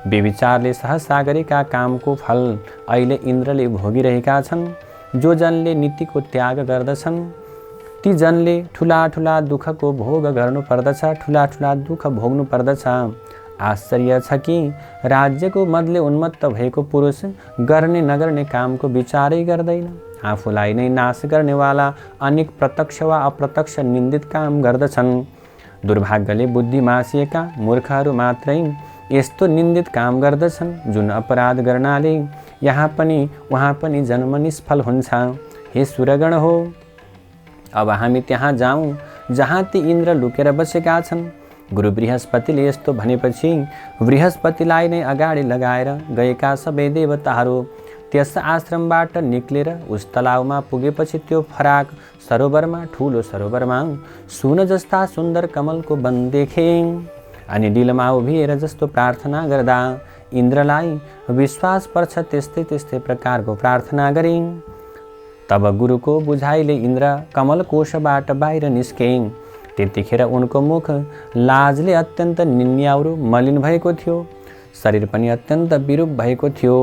बेविचारले सहसा गरेका कामको फल अहिले इन्द्रले भोगिरहेका छन्। जो जनले नीतिको त्याग गर्दछन् ती जनले ठुला ठुला दुःखको भोग गर्नु पर्दछ, ठुला ठुला दुःख भोग्नु पर्दछ। आश्चर्य छ कि राज्यको मदले उन्मत्त भएको पुरुष गर्ने नगर्ने कामको विचारै गर्दैन। आफूलाई नै नाश गर्नेवाला अनेक प्रत्यक्ष वा अप्रत्यक्ष निन्दित काम गर्दछन्। दुर्भाग्यले बुद्धि मासिएका मूर्खहरू मात्रै यस्तो निन्दित काम गर्दछन्, जुन अपराध गर्नाले यहाँ पनि वहाँ पनि जन्म निष्फल हुन्छ। हे सुरगण हो, अब हामी त्यहाँ जाउँ जहाँ ती इन्द्र लुकेर बसेका छन्। गुरु बृहस्पतिले यस्तो भनेपछि बृहस्पतिलाई नै अगाडि लगाएर गएका सबै देवताहरू त्यस आश्रमबाट निक्लेर उस तलाउमा पुगेपछि त्यो फराक सरोवरमा, ठुलो सरोवरमा सुन जस्ता सुन्दर कमलको वन देखे अनि डिलमा उभिएर जस्तो प्रार्थना गर्दा इन्द्रलाई विश्वास पर्छ त्यस्तै त्यस्तै प्रकारको प्रार्थना गरे। तब गुरुको बुझाइले इन्द्र कमलकोशबाट बाहिर निस्के। त्यतिखेर उनको मुख लाजले अत्यन्त निन्याउरो मलिन भएको थियो, शरीर पनि अत्यन्त विरूप भएको थियो।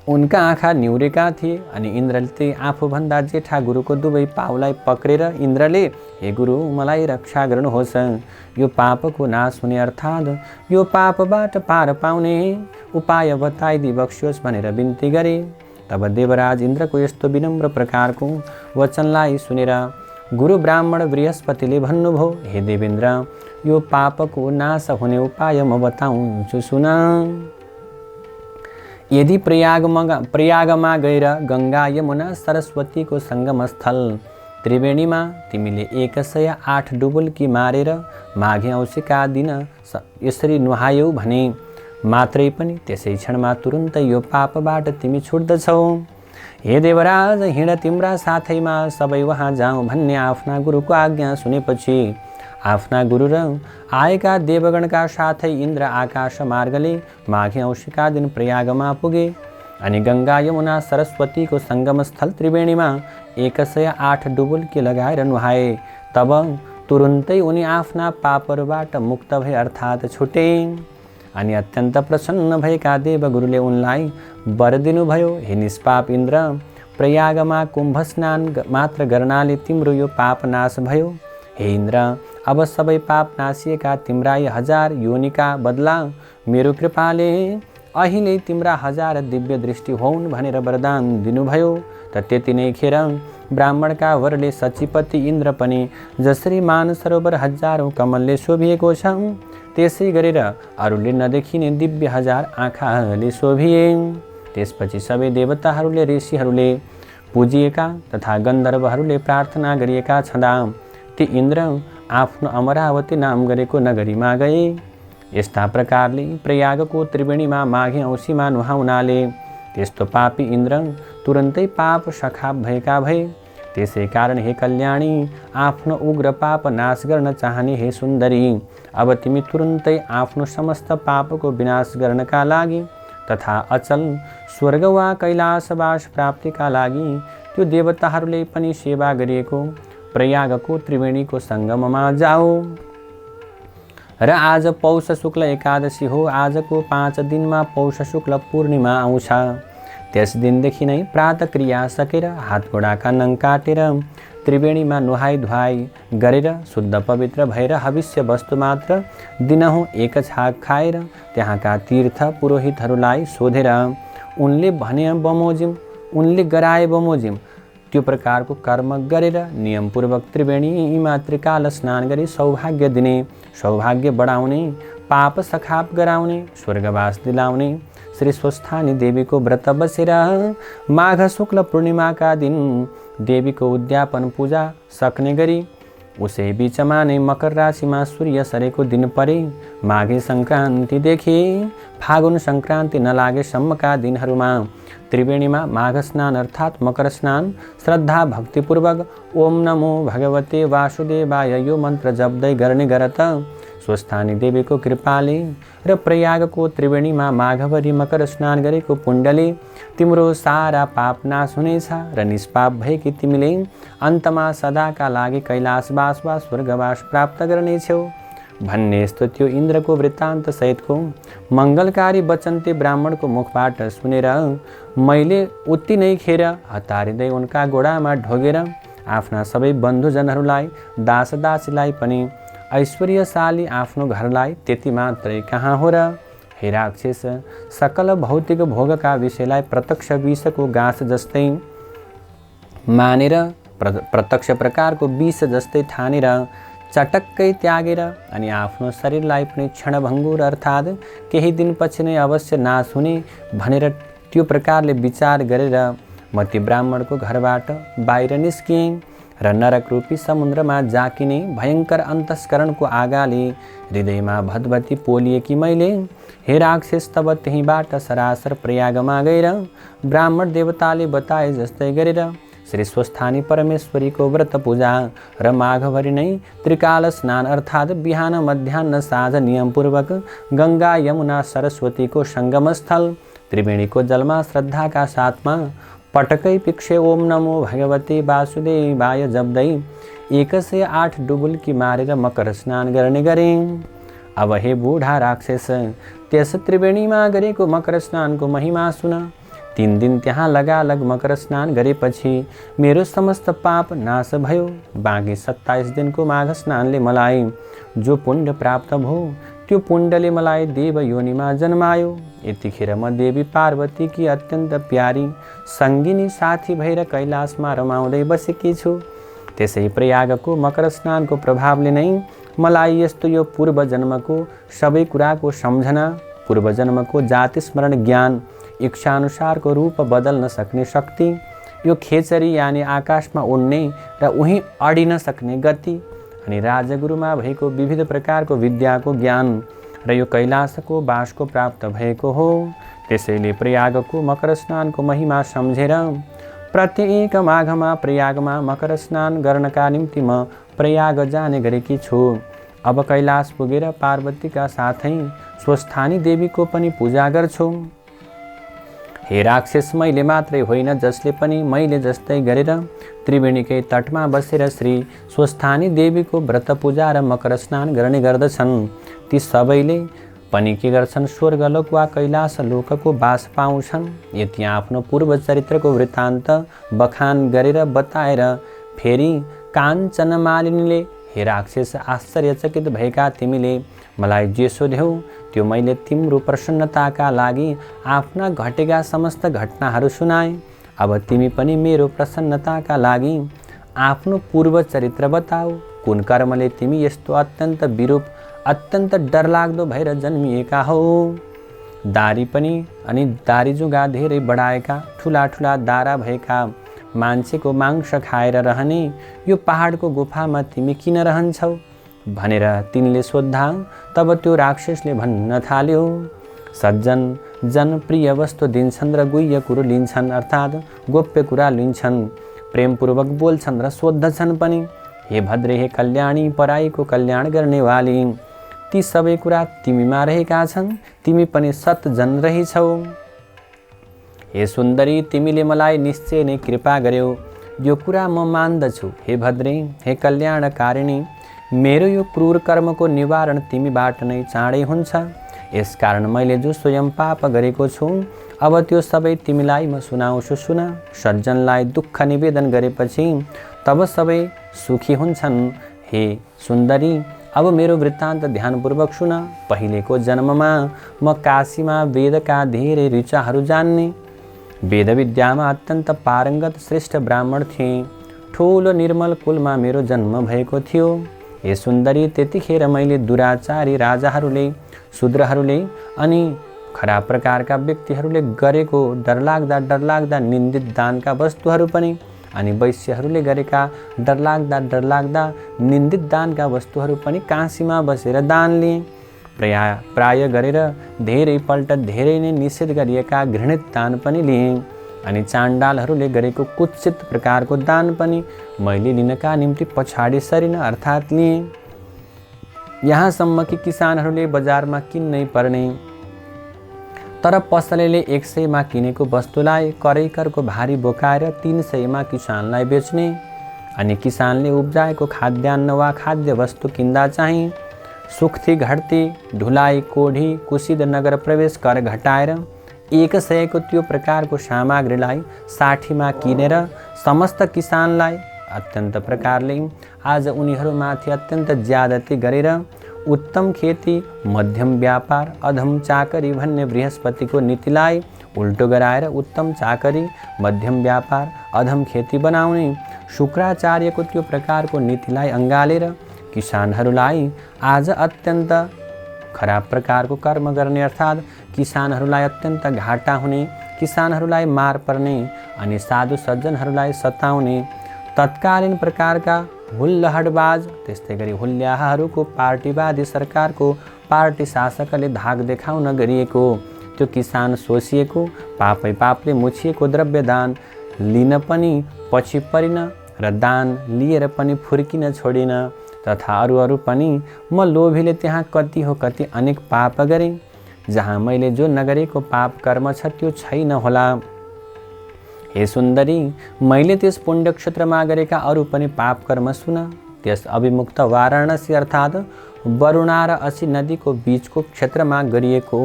उनका आँखा निहुरेका थिए अनि इन्द्रले आफूभन्दा जेठा गुरुको दुवै पाउलाई पक्रेर इन्द्रले, हे गुरु मलाई रक्षा गर्नुहोस्, यो पापको नाश हुने अर्थात् यो पापबाट पार पाउने उपाय बताइदिई बक्सियोस् भनेर बिन्ती गरे। तब देवराज इन्द्रको यस्तो विनम्र प्रकारको वचनलाई सुनेर गुरु ब्राह्मण बृहस्पतिले भन्नुभयो, हे देवेन्द्र, यो पापको नाश हुने उपाय म बताउँछु सुन। यदि प्रयागमा गएर गङ्गा यमुना सरस्वतीको सङ्गम स्थल त्रिवेणीमा तिमीले 108 डुबुल्की मारेर माघे औँसीका दिन यसरी नुहायौ भने मात्रै पनि त्यसै क्षणमा तुरुन्तै यो पापबाट तिमी छुट्दछौ। हे देवराज, हिँड तिम्रा साथैमा सबै वहाँ जाउँ भन्ने आफ्ना गुरुको आज्ञा सुनेपछि आफ्ना गुरु र आएका देवगणका साथै इन्द्र आकाश मार्गले माघे औँसीका दिन प्रयागमा पुगे अनि गङ्गा यमुना सरस्वतीको सङ्गम स्थल त्रिवेणीमा 108 डुबुल्की लगाएर नुहाए। तब तुरुन्तै उनी आफ्ना पापहरूबाट मुक्त भए अर्थात् छुटे। अनि अत्यन्त प्रसन्न भएका देवगुरुले उनलाई वर दिनुभयो, हे निष्पाप इन्द्र, प्रयागमा कुम्भ स्नान मात्र गर्नाले तिम्रो यो पाप नाश भयो। हे इन्द्र, अब सबै पाप नासिएका तिम्रा 1000 योनिका बदला मेरो कृपाले अहिले तिम्रा 1000 दिव्य दृष्टि होउन् भनेर वरदान दिनुभयो। त त्यति नै खेर ब्राह्मणका वरले सचिपति इन्द्र पनि जसरी मानसरोवर हजारौँ कमलले शोभिएको छ त्यसै गरेर अरूले नदेखिने दिव्य 1000 आँखाले शोभिए। त्यसपछि सबै देवताहरूले ऋषिहरूले पूजिएका तथा गन्धर्वहरूले प्रार्थना गरिएका छँदा ती इन्द्र आफ्नो अमरावती नाम गरेको नगरीमा गए। यस्ता प्रकारले प्रयागको त्रिवेणीमा माघे औँसीमा नुहाउनाले त्यस्तो पापी इन्द्र तुरन्तै पाप सखाप भएका भए। त्यसै कारण हे कल्याणी, आफ्नो उग्र पाप नाश गर्न चाहने हे सुन्दरी, अब तिमी तुरन्तै आफ्नो समस्त पापको विनाश गर्नका लागि तथा अचल स्वर्ग वा कैलासवास प्राप्तिका लागि त्यो देवताहरूले पनि सेवा गरिएको प्रयागको त्रिवेणीको सङ्गममा जाऊ। र आज पौष शुक्ल एकादशी हो। आजको 5 दिनमा पौष शुक्ल पूर्णिमा आउँछ। त्यस दिनदेखि नै प्रातः क्रिया सकेर हात गोडाका नङ काटेर त्रिवेणीमा नुहाई धुवाई गरेर शुद्ध पवित्र भएर हविष्य वस्तु मात्र दिनहुँ 1 छाक खाएर त्यहाँका तीर्थ पुरोहितहरूलाई सोधेर उनले भने बमोजिम, उनले गराए बमोजिम त्यो प्रकारको कर्म गरेर नियमपूर्वक त्रिवेणीमा त्रिकाल स्नान गरी सौभाग्य दिने, सौभाग्य बढाउने, पाप सखाप गराउने, स्वर्गवास दिलाउने श्री स्वस्थानी देवीको व्रत बसेर माघ शुक्ल पूर्णिमाका दिन देवीको उद्यापन पूजा सक्ने गरी उसै बीचमा नै मकर राशिमा सूर्य सरेको दिन परे माघे सङ्क्रान्तिदेखि फागुन सङ्क्रान्ति नलागेसम्मका दिनहरूमा त्रिवेणीमा माघ स्नान अर्थात् मकर स्नान श्रद्धा भक्तिपूर्वक ओम नमो भगवते वासुदेवाय यो मन्त्र जप्दै गर्ने गरत स्वस्थानी देवीको कृपाले र प्रयागको त्रिवेणीमा माघभरि मकर स्नान गरेको पुण्यले तिम्रो सारा पाप नाश हुनेछ र निष्पाप भएकी तिमीले अन्तमा सदाका लागि कैलासवास वा स्वर्गवास प्राप्त गर्नेछौ भन्ने यस्तो त्यो इन्द्रको वृत्तान्त सहितको मङ्गलकारी वचन ते ब्राह्मणको मुखबाट सुनेर मैले उति नै खेर हतारिँदै उनका गोडामा ढोगेर आफ्ना सबै बन्धुजनहरूलाई दासदासीलाई पनि ऐश्वर्यशाली आफ्नो घरलाई त्यति मात्रै कहाँ हो र। हे राक्षस, सकल भौतिक भोगका विषयलाई प्रत्यक्ष विषको गाँस जस्तै मानेर प्रत्यक्ष प्रकारको विष जस्तै ठानेर चटक्कै त्यागेर अनि आफ्नो शरीरलाई पनि क्षणभङ्गुर अर्थात् केही दिनपछि नै अवश्य नाश हुने भनेर त्यो प्रकारले विचार गरेर म ती ब्राह्मणको घरबाट बाहिर निस्किएँ र नरक रूपी समुद्रमा जाकिने भयङ्कर अन्तस्करणको आगाले हृदयमा भदभती पोलिएकी मैले हे राक्षस तब त्यहीँबाट सरासर प्रयागमा गएर ब्राह्मण देवताले बताए जस्तै गरेर श्री स्वस्थानी परमेश्वरीको व्रत पूजा र माघभरि नै त्रिकाल स्नान अर्थात् बिहान मध्याह्न साँझ नियमपूर्वक गङ्गा यमुना सरस्वतीको सङ्गमस्थल त्रिवेणीको जलमा श्रद्धाका साथमा पटकै पिक्षे ओम नमो भगवते वासुदेवाय जप्दै 108 डुबुल्की मारेर मकर स्नान गर्ने गरे। अब हे बुढा राक्षस, त्यस त्रिवेणीमा गरेको मकर स्नानको महिमा सुन। 3 दिन त्यहाँ लगालग मकर स्नान गरेपछि मेरो समस्त पाप नाश भयो। बाँकी 27 दिनको माघ स्नानले मलाई जो पुण्य प्राप्त भयो त्यो पुण्यले मलाई देव योनिमा जन्मायो। यतिखेर म देवी पार्वतीकी अत्यन्त प्यारी सङ्गिनी साथी भएर कैलाशमा रमाउँदै बसेकी छु। त्यसै प्रयागको मकर स्नानको प्रभावले नै मलाई यस्तो यो पूर्व जन्मको सबै कुराको सम्झना, पूर्व जन्मको जाति स्मरण ज्ञान, इच्छाअनुसारको रूप बदल्न सक्ने शक्ति, यो खेचरी यानि आकाशमा उड्ने र उहीँ अडिन सक्ने गति अनि राजगुरुमा भएको विविध प्रकारको विद्याको ज्ञान र यो कैलाशको बासको प्राप्त भएको हो। त्यसैले प्रयागको मकर स्नानको महिमा सम्झेर प्रत्येक माघमा प्रयागमा मकर स्नान गर्नका निम्ति म प्रयाग जाने गरेकी छु। अब कैलाश पुगेर पार्वतीका साथै स्वस्थानी देवीको पनि पूजा गर्छु। हे राक्षस, मैले मात्रै होइन जसले पनि मैले जस्तै गरेर त्रिवेणीकै तटमा बसेर श्री स्वस्थानी देवीको व्रत पूजा र मकर स्नान गर्ने गर्दछन्, ती सबैले पनि के गर्छन्, स्वर्गलोक वा कैलाश लोकको बास पाउँछन्। यति आफ्नो पूर्व चरित्रको वृत्तान्त बखान गरेर बताएर फेरि काञ्चन मालिनीले, हे राक्षस, आश्चर्यचकित भएका तिमीले मलाई जे सोध्यौ त्यो मैले तिम्रो प्रसन्नताका लागि आफ्ना घटेका समस्त घटनाहरू सुनाएँ। अब तिमी पनि मेरो प्रसन्नताका लागि आफ्नो पूर्व चरित्र बताऊ। कुन कर्मले तिमी यस्तो अत्यन्त विरूप, अत्यन्त डरलाग्दो भएर जन्मिएका हौ। दारी पनि अनि दारीजुगा धेरै बढाएका, ठुला ठुला दारा भएका मान्छेको मांस खाएर रहने यो पहाडको गुफामा तिमी किन रहन्छौ भनेर तिनले सोद्धा। तब त्यो राक्षसले भन्न थाल्यो, सज्जन जनप्रिय वस्तु दिन्छन् र गुह्य कुरो लिन्छन्, अर्थात् गोप्य कुरा लिन्छन्, प्रेमपूर्वक बोल्छन् र सोद्धछन् पनि। हे भद्रे, हे कल्याणी, पराईको कल्याण गर्नेवाली, ती सबै कुरा तिमीमा रहेका छन्, तिमी पनि सतजन रहेछौ। हे सुन्दरी, तिमीले मलाई निश्चय नै कृपा गर्यौ, यो कुरा म मान्दछु। हे भद्रे, हे कल्याणकारिणी, मेरो यो क्रूर कर्मको निवारण तिमीबाट नै चाँडै हुन्छ। यसकारण मैले जो स्वयं पाप गरेको छु अब त्यो सबै तिमीलाई म सुनाउँछु, सुन। सज्जनलाई दुःख निवेदन गरेपछि तब सबै सुखी हुन्छन्। हे सुन्दरी, अब मेरो वृत्तान्त ध्यानपूर्वक सुन। पहिलेको जन्ममा म काशीमा वेदका धेरै ऋचाहरू जान्ने, वेद विद्यामा अत्यन्त पारङ्गत श्रेष्ठ ब्राह्मण थिए। ठुलो निर्मल कुलमा मेरो जन्म भएको थियो। हे सुन्दरी, त्यतिखेर मैले दुराचारी राजाहरूले, शूद्रहरूले अनि खराब प्रकारका व्यक्तिहरूले गरेको डरलाग्दा निन्दित दानका वस्तुहरू पनि अनि वैश्यहरूले गरेका डरलाग्दा निन्दित दानका वस्तुहरू पनि काशीमा बसेर दान लिए। प्राय गरेर धेरैपल्ट धेरै नै निषेध गरिएका घृणित दान पनि लिए अनि चाण्डालहरूले गरेको कुत्सित प्रकारको दान पनि मैले लिनका निम्ति पछाडि सरिन, अर्थात् लिए। यहाँसम्म कि किसानहरूले बजारमा किन्नै पर्ने तर पसलेले 100 किनेको वस्तुलाई करैकरको भारी बोकाएर 300 किसानलाई बेच्ने अनि किसानले उब्जाएको खाद्यान्न वा खाद्य वस्तु किन्दा चाहिँ सुख्ती घट्ती ढुलाई कोढी कुसिद नगर प्रवेश कर घटाएर 100 को त्यो प्रकारको सामग्रीलाई 60 किनेर समस्त किसानलाई अत्यन्त प्रकारले आज उनीहरूमाथि अत्यन्त ज्यादती गरेर उत्तम खेती, मध्यम व्यापार, अधम चाकरी भन्ने बृहस्पतिको नीतिलाई उल्टो गराएर उत्तम चाकरी, मध्यम व्यापार, अधम खेती बनाउने शुक्राचार्यको त्यो प्रकारको नीतिलाई अँगालेर किसानहरूलाई आज अत्यन्त खराब प्रकारको कर्म गर्ने, अर्थात् किसानहरूलाई अत्यन्त घाटा हुने, किसानहरूलाई मार पर्ने अनि साधु सज्जनहरूलाई सताउने तत्कालीन प्रकारका हुल्लहडबाज, त्यस्तै गरी हुल्याहरूको पार्टीवादी सरकारको पार्टी शासकले धाक देखाउन गरिएको त्यो किसान शोषिएको पापै पापले मुछिएको द्रव्यदान लिन पनि पछि परिन र दान लिएर पनि फुर्किन छोडिन। तथा अरू पनि म लोभीले त्यहाँ कति हो कति अनेक पाप गरेँ, जहाँ मैले जो नगरेको पाप कर्म छ त्यो छैन होला। हे सुन्दरी, मैले त्यस पुण्य क्षेत्रमा गरेका अरू पनि पाप कर्म सुन। त्यस अभिमुक्त वाराणसी अर्थात् वरुणा र असी नदीको बीचको क्षेत्रमा गरिएको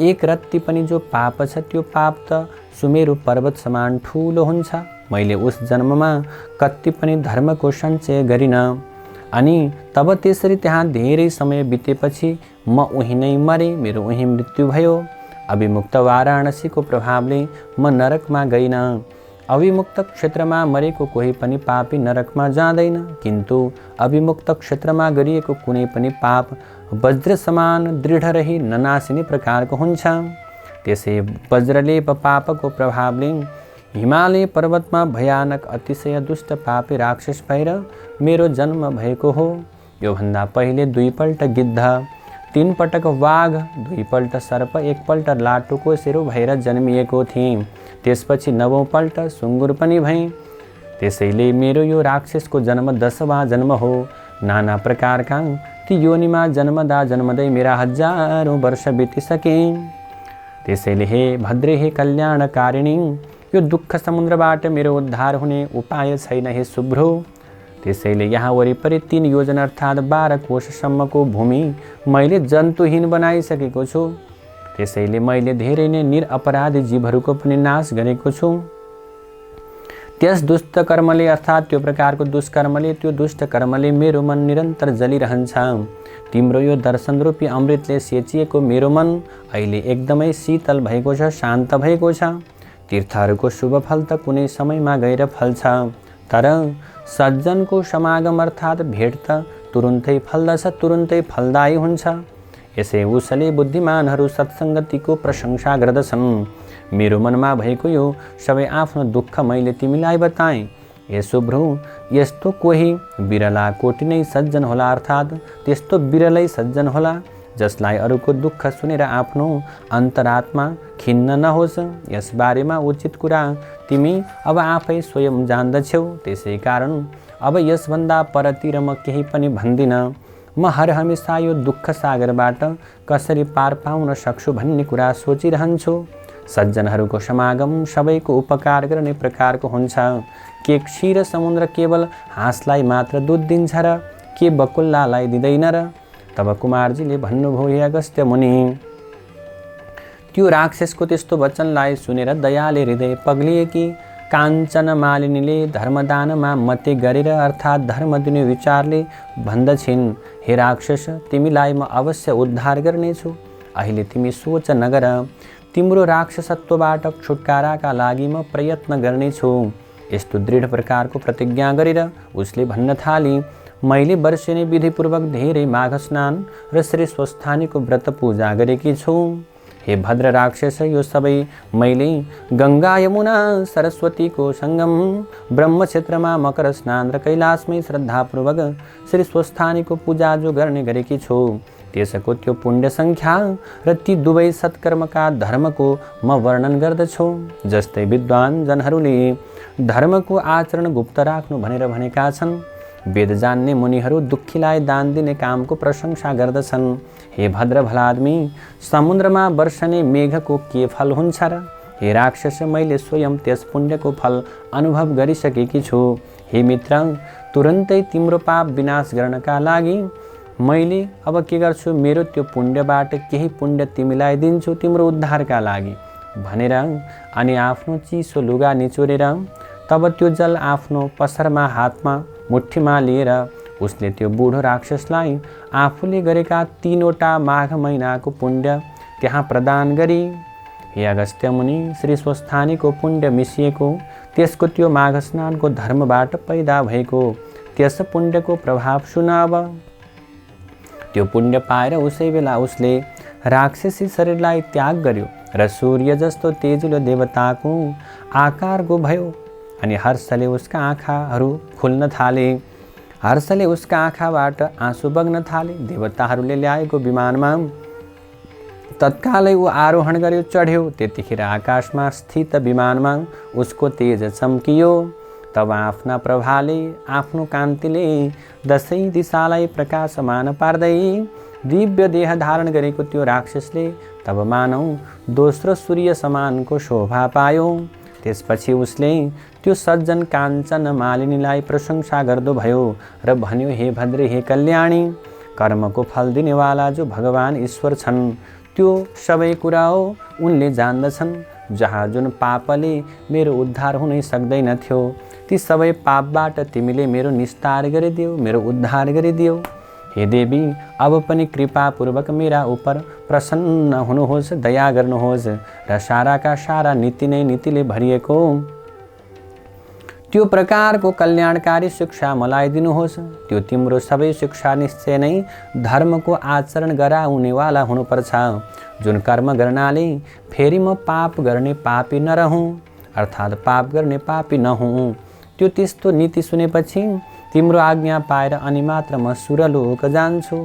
एक रत्ती पनि जो पाप छ त्यो पाप त सुमेरु पर्वत समान ठुलो हुन्छ। मैले उस जन्ममा कति पनि धर्मको सञ्चय गरिन। अनि तब त्यसरी त्यहाँ धेरै समय बितेपछि म उही नै मरे, मेरो उही मृत्यु भयो। अभिमुक्त वाराणसीको प्रभावले म नरकमा गइन। अभिमुक्त क्षेत्रमा मरेको कोही पनि पापी नरकमा जाँदैन, किन्तु अभिमुक्त क्षेत्रमा गरिएको कुनै पनि पाप वज्र समान दृढ रही ननासिने प्रकारको हुन्छ। त्यसै वज्रलेप पापको प्रभावले हिमालय पर्वतमा भयानक अतिशय दुष्ट पापी राक्षस भएर मेरो जन्म भएको हो। योभन्दा पहिले 2 पल्ट गिद्ध, 3 पटक वाघ, 2 पल्ट सर्प, 1 पल्ट लाटुको शेरो भएर जन्मिएको थिएँ। त्यसपछि 9औं पल्ट सुँगुर पनि भएँ। त्यसैले मेरो यो राक्षसको जन्म 10वाँ जन्म हो। नाना प्रकारका ती योनिमा जन्मदै मेरा हजारौं वर्ष बितिसके। त्यसैले हे भद्रे, हे कल्याणकारिणी, यो दुःख समुद्रबाट मेरो उद्धार हुने उपाय छैन हे शुभ्रो। त्यसैले यहाँ वरिपरि 3 योजना अर्थात् 12 कोशसम्मको भूमि मैले जन्तुहीन बनाइसकेको छु। त्यसैले मैले धेरै नै निरपराधी जीवहरूको पनि नाश गरेको छु। त्यस दुष्ट कर्मले अर्थात् त्यो प्रकारको दुष्कर्मले, त्यो दुष्ट कर्मले मेरो मन निरन्तर जलिरहन्छ। तिम्रो यो दर्शन रूपी अमृतले सेचिएको मेरो मन अहिले एकदमै शीतल भएको छ, शान्त भएको छ। तीर्थहरूको शुभ फल त कुनै समयमा गएर फल्छ, तर सज्जनको समागम अर्थात् भेट त तुरुन्तै फल्दछ, तुरुन्तै फलदायी हुन्छ। यसै उसले बुद्धिमानहरू सत्सङ्गतिको प्रशंसा गर्दछन्। मेरो मनमा भएको यो सबै आफ्नो दुःख मैले तिमीलाई बताएँ। हे शुभ्रो, यस्तो कोही बिरला कोटि नै सज्जन होला, अर्थात् त्यस्तो बिरलै सज्जन होला जसलाई अरूको दुःख सुनेर आफ्नो अन्तरात्मा खिन्न नहोस्। यस बारेमा उचित कुरा तिमी अब आफै स्वयं जान्दछौ। त्यसै कारण अब यसभन्दा परतिर म केही पनि भन्दिन। म हर हमेसा यो दुःख सागरबाट कसरी पार पाउन सक्छु भन्ने कुरा सोचिरहन्छु। सज्जनहरूको समागम सबैको उपकार गर्ने प्रकारको हुन्छ। के क्षीर समुद्र केवल हाँसलाई मात्र दुध दिन्छ र के बकुल्लालाई दिँदैन र? तब कुमारजीले भन्नुभयो, हे अगस्त्य मुनि, त्यो राक्षसको त्यस्तो वचनलाई सुनेर दयाले हृदय पग्लिएकी काञ्चन मालिनीले धर्मदानमा मते गरेर अर्थात् धर्म दिने विचारले भन्दछिन्, हे राक्षस, तिमीलाई म अवश्य उद्धार गर्नेछु। अहिले तिमी सोच नगर। तिम्रो राक्षसत्वबाट छुटकाराका लागि म प्रयत्न गर्नेछु। यस्तो दृढ प्रकारको प्रतिज्ञा गरेर उसले भन्न थाली, मैले वर्षेनी विधिपूर्वक धेरै माघ स्नान र श्री स्वस्थानीको व्रत पूजा गरेकी छु। हे भद्र राक्षस, यो सबै मैले गङ्गा यमुना सरस्वतीको सङ्गम ब्रह्म क्षेत्रमा मकर स्नान र कैलाशमै श्रद्धापूर्वक श्री स्वस्थानीको पूजा जो गर्ने गरेकी छु, त्यसको त्यो पुण्य सङ्ख्या र ती दुवै सत्कर्मका धर्मको म वर्णन गर्दछु। जस्तै विद्वान जनहरूले धर्मको आचरण गुप्त राख्नु भनेर भनेका छन्। वेद जान्ने मुनिहरू दुःखीलाई दान दिने कामको प्रशंसा गर्दछन्। हे भद्र भलादमी, समुद्रमा वर्षने मेघको के फल हुन्छ र? हे राक्षस, मैले स्वयं त्यस पुण्यको फल अनुभव गरिसकेकी छु। हे मित्र, तुरन्तै तिम्रो पाप विनाश गर्नका लागि मैले अब के गर्छु, मेरो त्यो पुण्यबाट केही पुण्य तिमीलाई दिन्छु तिम्रो उद्धारका लागि भनेर अनि आफ्नो चिसो लुगा निचोरेर तब त्यो जल आफ्नो पसरमा हातमा मुठीमा लिएर उसले त्यो बुढो राक्षसलाई आफूले गरेका 3वटा माघ महिनाको पुण्य त्यहाँ प्रदान गरी, हे अगस्त्य मुनि, श्री स्वस्थानीको पुण्य मिसिएको त्यसको त्यो माघ स्नानको धर्मबाट पैदा भएको त्यस पुण्यको प्रभाव सुनाव। त्यो पुण्य पाएर उसै बेला उसले राक्षसी शरीरलाई त्याग गर्यो र सूर्य जस्तो तेजिलो देवताको आकारको भयो अनि हर्षले उसका आँखाहरू खुल्न थाले। हर्षले उसका आँखाबाट आँसु बग्न थाले। देवताहरूले ल्याएको विमानमा तत्कालै ऊ आरोहण गर्यो, चढ्यो। त्यतिखेर आकाशमा स्थित विमानमा उसको तेज चम्कियो। तब आफ्ना प्रभाले आफ्नो कान्तिले दसैँ दिशालाई प्रकाशमान पार्दै दिव्य देह धारण गरेको त्यो राक्षसले तब मानौ दोस्रो सूर्य समानको शोभा पायो। त्यसपछि उसले त्यो सज्जन काञ्चन मालिनीलाई प्रशंसा गर्दो भयो र भन्यो, हे भद्रे, हे कल्याणी, कर्मको फल दिनेवाला जो भगवान ईश्वर छन् त्यो सबै कुरा हो उनले जान्दछन्। जहाँ जुन पापले मेरो उद्धार हुनै सक्दैनथ्यो ती सबै पापबाट तिमीले मेरो निस्तार गरिदियो, मेरो उद्धार गरिदियो। हे देवी, अब पनि कृपापूर्वक मेरा उपर प्रसन्न हुनुहोस्, दया गर्नुहोस् र साराका सारा नीति नै नीतिले भरिएको त्यो प्रकारको कल्याणकारी शिक्षा मलाई दिनुहोस्। त्यो तिम्रो सबै शिक्षा निश्चय नै धर्मको आचरण गराउनेवाला हुनुपर्छ, जुन कर्म गर्नाले फेरि म पाप गर्ने पापी नरहँ, अर्थात् पाप गर्ने पापी नहुँ। त्यो त्यस्तो नीति सुनेपछि तिम्रो आज्ञा पाएर अनि मात्र म सुरलोक जान्छु।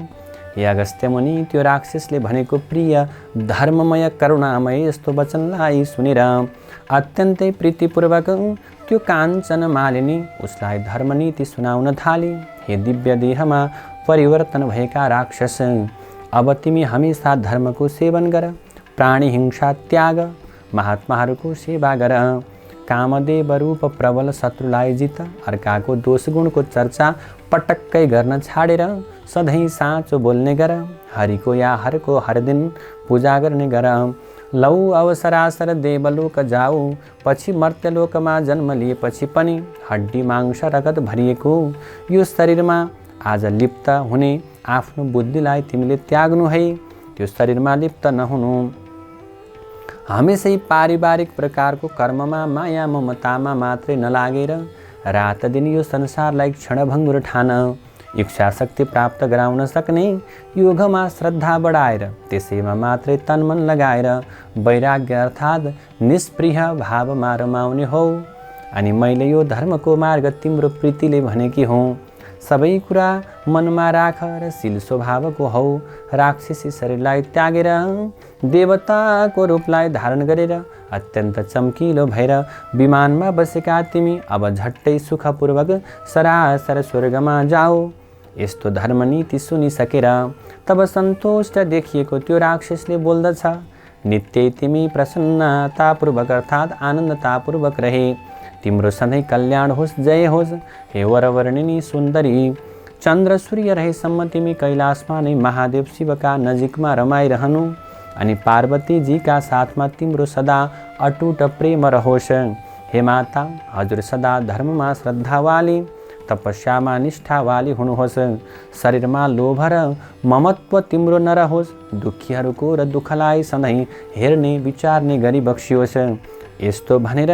हे अगस्त्य मुनि, त्यो राक्षसले भनेको प्रिय धर्ममय करुणामय यस्तो वचनलाई सुनेर अत्यन्तै प्रीतिपूर्वक त्यो काञ्चन मालिनी उसलाई धर्मनीति सुनाउन थाली। हे दिव्य देहमा परिवर्तन भएका राक्षस, अब तिमी हमेशा धर्मको सेवन गर, प्राणी हिंसा त्याग, महात्माहरूको सेवा गर, कामदेव रूप प्रबल शत्रुलाई जित, अर्काको दोष गुणको चर्चा पटक्कै गर्न छाडेर सधैँ साँचो बोल्ने गर, हरिको या हरको हर दिन पूजा गर्ने गर। लौ अब सरासर देवलोक जाऊ, पछि मर्त्यलोकमा जन्म लिएपछि पनि हड्डी मांस रगत भरिएको यो शरीरमा आज लिप्त हुने आफ्नो बुद्धिलाई तिमीले त्याग्नु है। त्यो शरीरमा लिप्त नहुनु, हमेशै पारिवारिक प्रकारको कर्ममा माया ममतामा मात्रै नलागेर रात दिन यो संसारलाई क्षणभङ्गुर ठान, इच्छा शक्ति प्राप्त गराउन सक्ने योगमा श्रद्धा बढाएर त्यसैमा मात्रै तनमन लगाएर वैराग्य अर्थात् निष्प्रिय भावमा रमाउने हो। अनि मैले यो धर्मको मार्ग तिम्रो प्रीतिले भनेकी हुँ। सबै कुरा मनमा राख र शील स्वभावको हौ। राक्षसी शरीरलाई त्यागेर देवताको रूपलाई धारण गरेर अत्यन्त चम्किलो भएर विमानमा बसेका तिमी अब झट्टै सुखपूर्वक सरासर स्वर्गमा जाऊ। यस्तो धर्मनीति सुनिसकेर तब सन्तुष्ट देखिएको त्यो राक्षसले बोल्दछ, नित्य तिमी प्रसन्नतापूर्वक अर्थात् आनन्दतापूर्वक रहे, तिम्रो सधैँ कल्याण होस्, जय होस्। हे वरवर्णिनी सुन्दरी, चन्द्र सूर्य रहेसम्म तिमी कैलाशमा नै महादेव शिवका नजिकमा रमाइरहनु अनि पार्वतीजीका साथमा तिम्रो सदा अटुट प्रेम रहोस्। हे माता, हजुर सदा धर्ममा श्रद्धावाली, तपस्यामा निष्ठावाली हुनुहोस्। शरीरमा लोभ र ममत्व तिम्रो नरहोस्। दुखीहरूको र दुःखलाई सधैँ हेर्ने विचार्ने गरी बक्सियोस्। यस्तो भनेर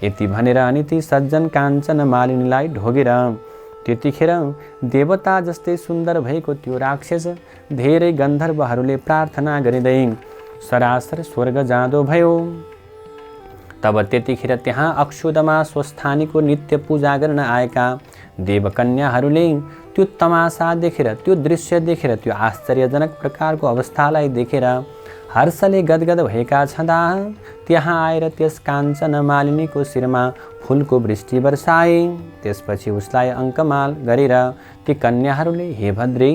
यति भनेर अनि ती सज्जन काञ्चन मालिनीलाई ढोगेर त्यतिखेर देवता जस्तै सुन्दर भएको त्यो राक्षस धेरै गन्धर्वहरूले प्रार्थना गरिँदै सरासर स्वर्ग जाँदो भयो। तब त्यतिखेर त्यहाँ अक्षुदमा स्वस्थानीको नित्य पूजा गर्न आएका देवकन्याहरूले त्यो तमासा देखेर, त्यो दृश्य देखेर, त्यो आश्चर्यजनक प्रकारको अवस्थालाई देखेर हर्षले गदगद भएका छँदा त्यहाँ आएर त्यस काञ्चन मालिनीको शिरमा फुलको वृष्टि वर्षाए। त्यसपछि उसलाई अङ्कमाल गरेर ती कन्याहरूले, हे भद्रे,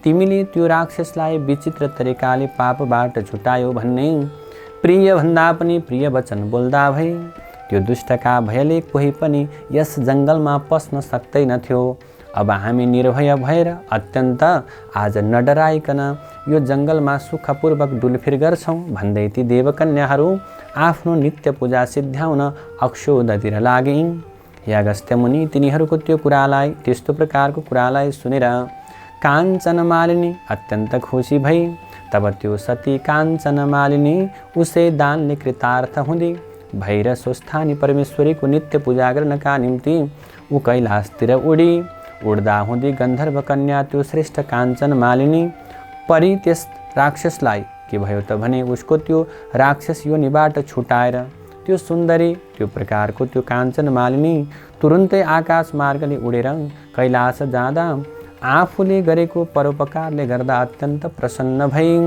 तिमीले त्यो राक्षसलाई विचित्र तरिकाले पापबाट छुटायो भन्ने प्रिय भन्दा पनि प्रिय वचन बोल्दा भए। त्यो दुष्टका भयले कोही पनि यस जङ्गलमा पस्न सक्दैनथ्यो। अब हामी निर्भय भएर अत्यन्त आज नडराइकन यो जङ्गलमा सुखपूर्वक डुलफिर गर्छौँ भन्दै ती देवकन्याहरू आफ्नो नित्य पूजा सिद्ध्याउन अक्षोदतिर लागे। हे अगस्त्य मुनि, तिनीहरूको त्यो कुरालाई, त्यस्तो प्रकारको कुरालाई सुनेर काञ्चन मालिनी अत्यन्त खुसी भई। तब त्यो सती काञ्चन मालिनी उसै दानले कृतार्थ हुँदै भैर स्वस्थानी परमेश्वरीको नित्य पूजा गर्नका निम्ति ऊ कैलाशतिर उडी। उड्दा हुँदै गन्धर्व कन्या त्यो श्रेष्ठ काञ्चन मालिनी परी त्यस राक्षसलाई के भयो त भने उसको त्यो राक्षस योनिबाट छुटाएर त्यो सुन्दरी, त्यो प्रकारको त्यो काञ्चन मालिनी तुरुन्तै आकाश मार्गले उडेर कैलाश जाँदा आफूले गरेको परोपकारले गर्दा अत्यन्त प्रसन्न भइन्।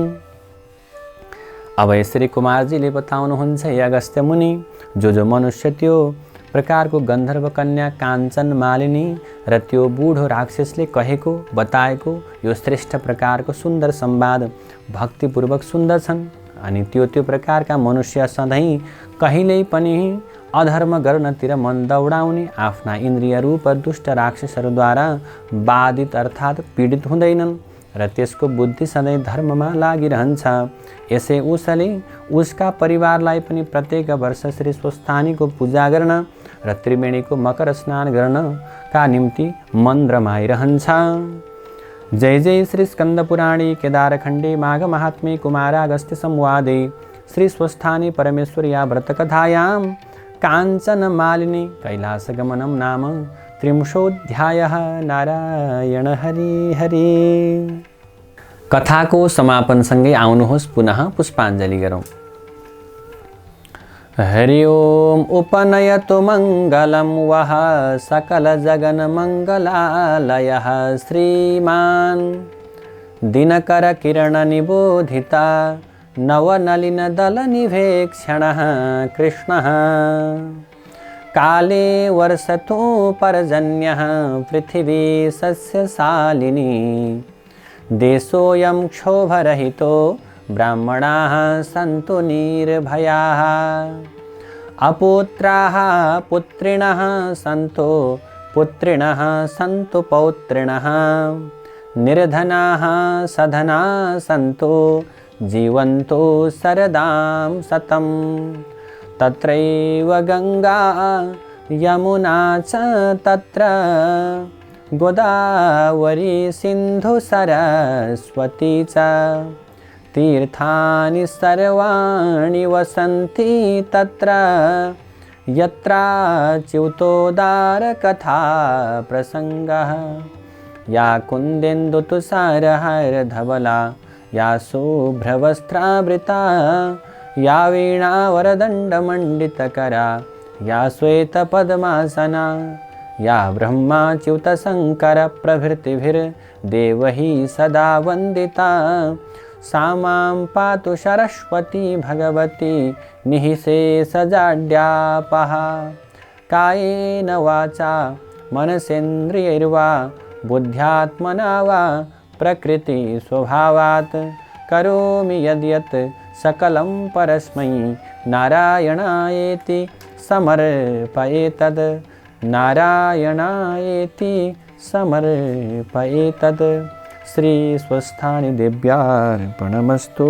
अब यसरी कुमारजीले बताउनुहुन्छ, हे अगस्त्य मुनि, जो मनुष्य त्यो प्रकारको गन्धर्व कन्या काञ्चन मालिनी र त्यो बुढो राक्षसले कहेको बताएको यो श्रेष्ठ प्रकारको सुन्दर संवाद भक्तिपूर्वक सुन्दछन्। अनि त्यो प्रकारका मनुष्य सधैँ कहिल्यै पनि अधर्म गर्नतिर मन दौडाउने, आफ्ना इन्द्रिय रूप दुष्ट राक्षसहरूद्वारा बाधित अर्थात् पीडित हुँदैनन् र त्यसको बुद्धि सधैँ धर्ममा लागिरहन्छ। यसै उसले उसका परिवारलाई पनि प्रत्येक वर्ष श्री स्वस्थानीको पूजा गर्न र त्रिवेणीको मकर स्नान गर्नका निम्ति मन रमाइरहन्छ। जय जय श्री स्कंद पुराणे केदारखण्डे माघ महात्म्ये कुमारागस्त्य संवादे श्री स्वस्थानी परमेश्वर्या व्रतकथायां काञ्चन मालिनी कैलासगमनं नाम 30 नारायण हरि हरि। कथाको समापनसँगै आउनुहोस् पुनः पुष्पाञ्जलि गरौँ। हरि ओम उपनयतु मङ्गलं वः सकल जगन मङ्गलालयः श्रीमान् दिनकर किरण निबोधिता नवनलिन दल निवेक्षणः कृष्णः काले वर्षतु पर्जन्यः पृथिवी सस्यशालिनी देशोऽयं क्षोभरहितो ब्राह्मणाः सन्तु निर्भयाः अपुत्राः पुत्रिणः सन्तु पुत्रिणः सन्तु पौत्रिणः निर्धनाः सधनाः सन्तु जीवन्तु शरदां शतं तत्रैव गंगा यमुना च तत्र गोदावरी सिन्धु सरस्वती च तीर्थानि सर्वाणि वसन्ति तत्र यत्राच्युतोदार कथा प्रसंगः या कुन्देन्दुतुषारहार धवला या शुभ्रवस्त्रावृता या वीणावरदण्डमण्डितकरा या श्वेतपद्मासना या ब्रह्माच्युतशङ्करप्रभृतिभिर्देवैः सदा वन्दिता सा मां पातु सरस्वती भगवती निःशेषजाड्यापहा कायेन वाचा मनसेन्द्रियैर्वा बुद्ध्यात्मना वा प्रकृति स्वभावात् करोमि यद्यत् सकलं परस्मै नारायणायेति समर्पयेतद् नारायणायेति समर्पयेतद्। श्री स्वस्थानी देव्यार्पणमस्तु।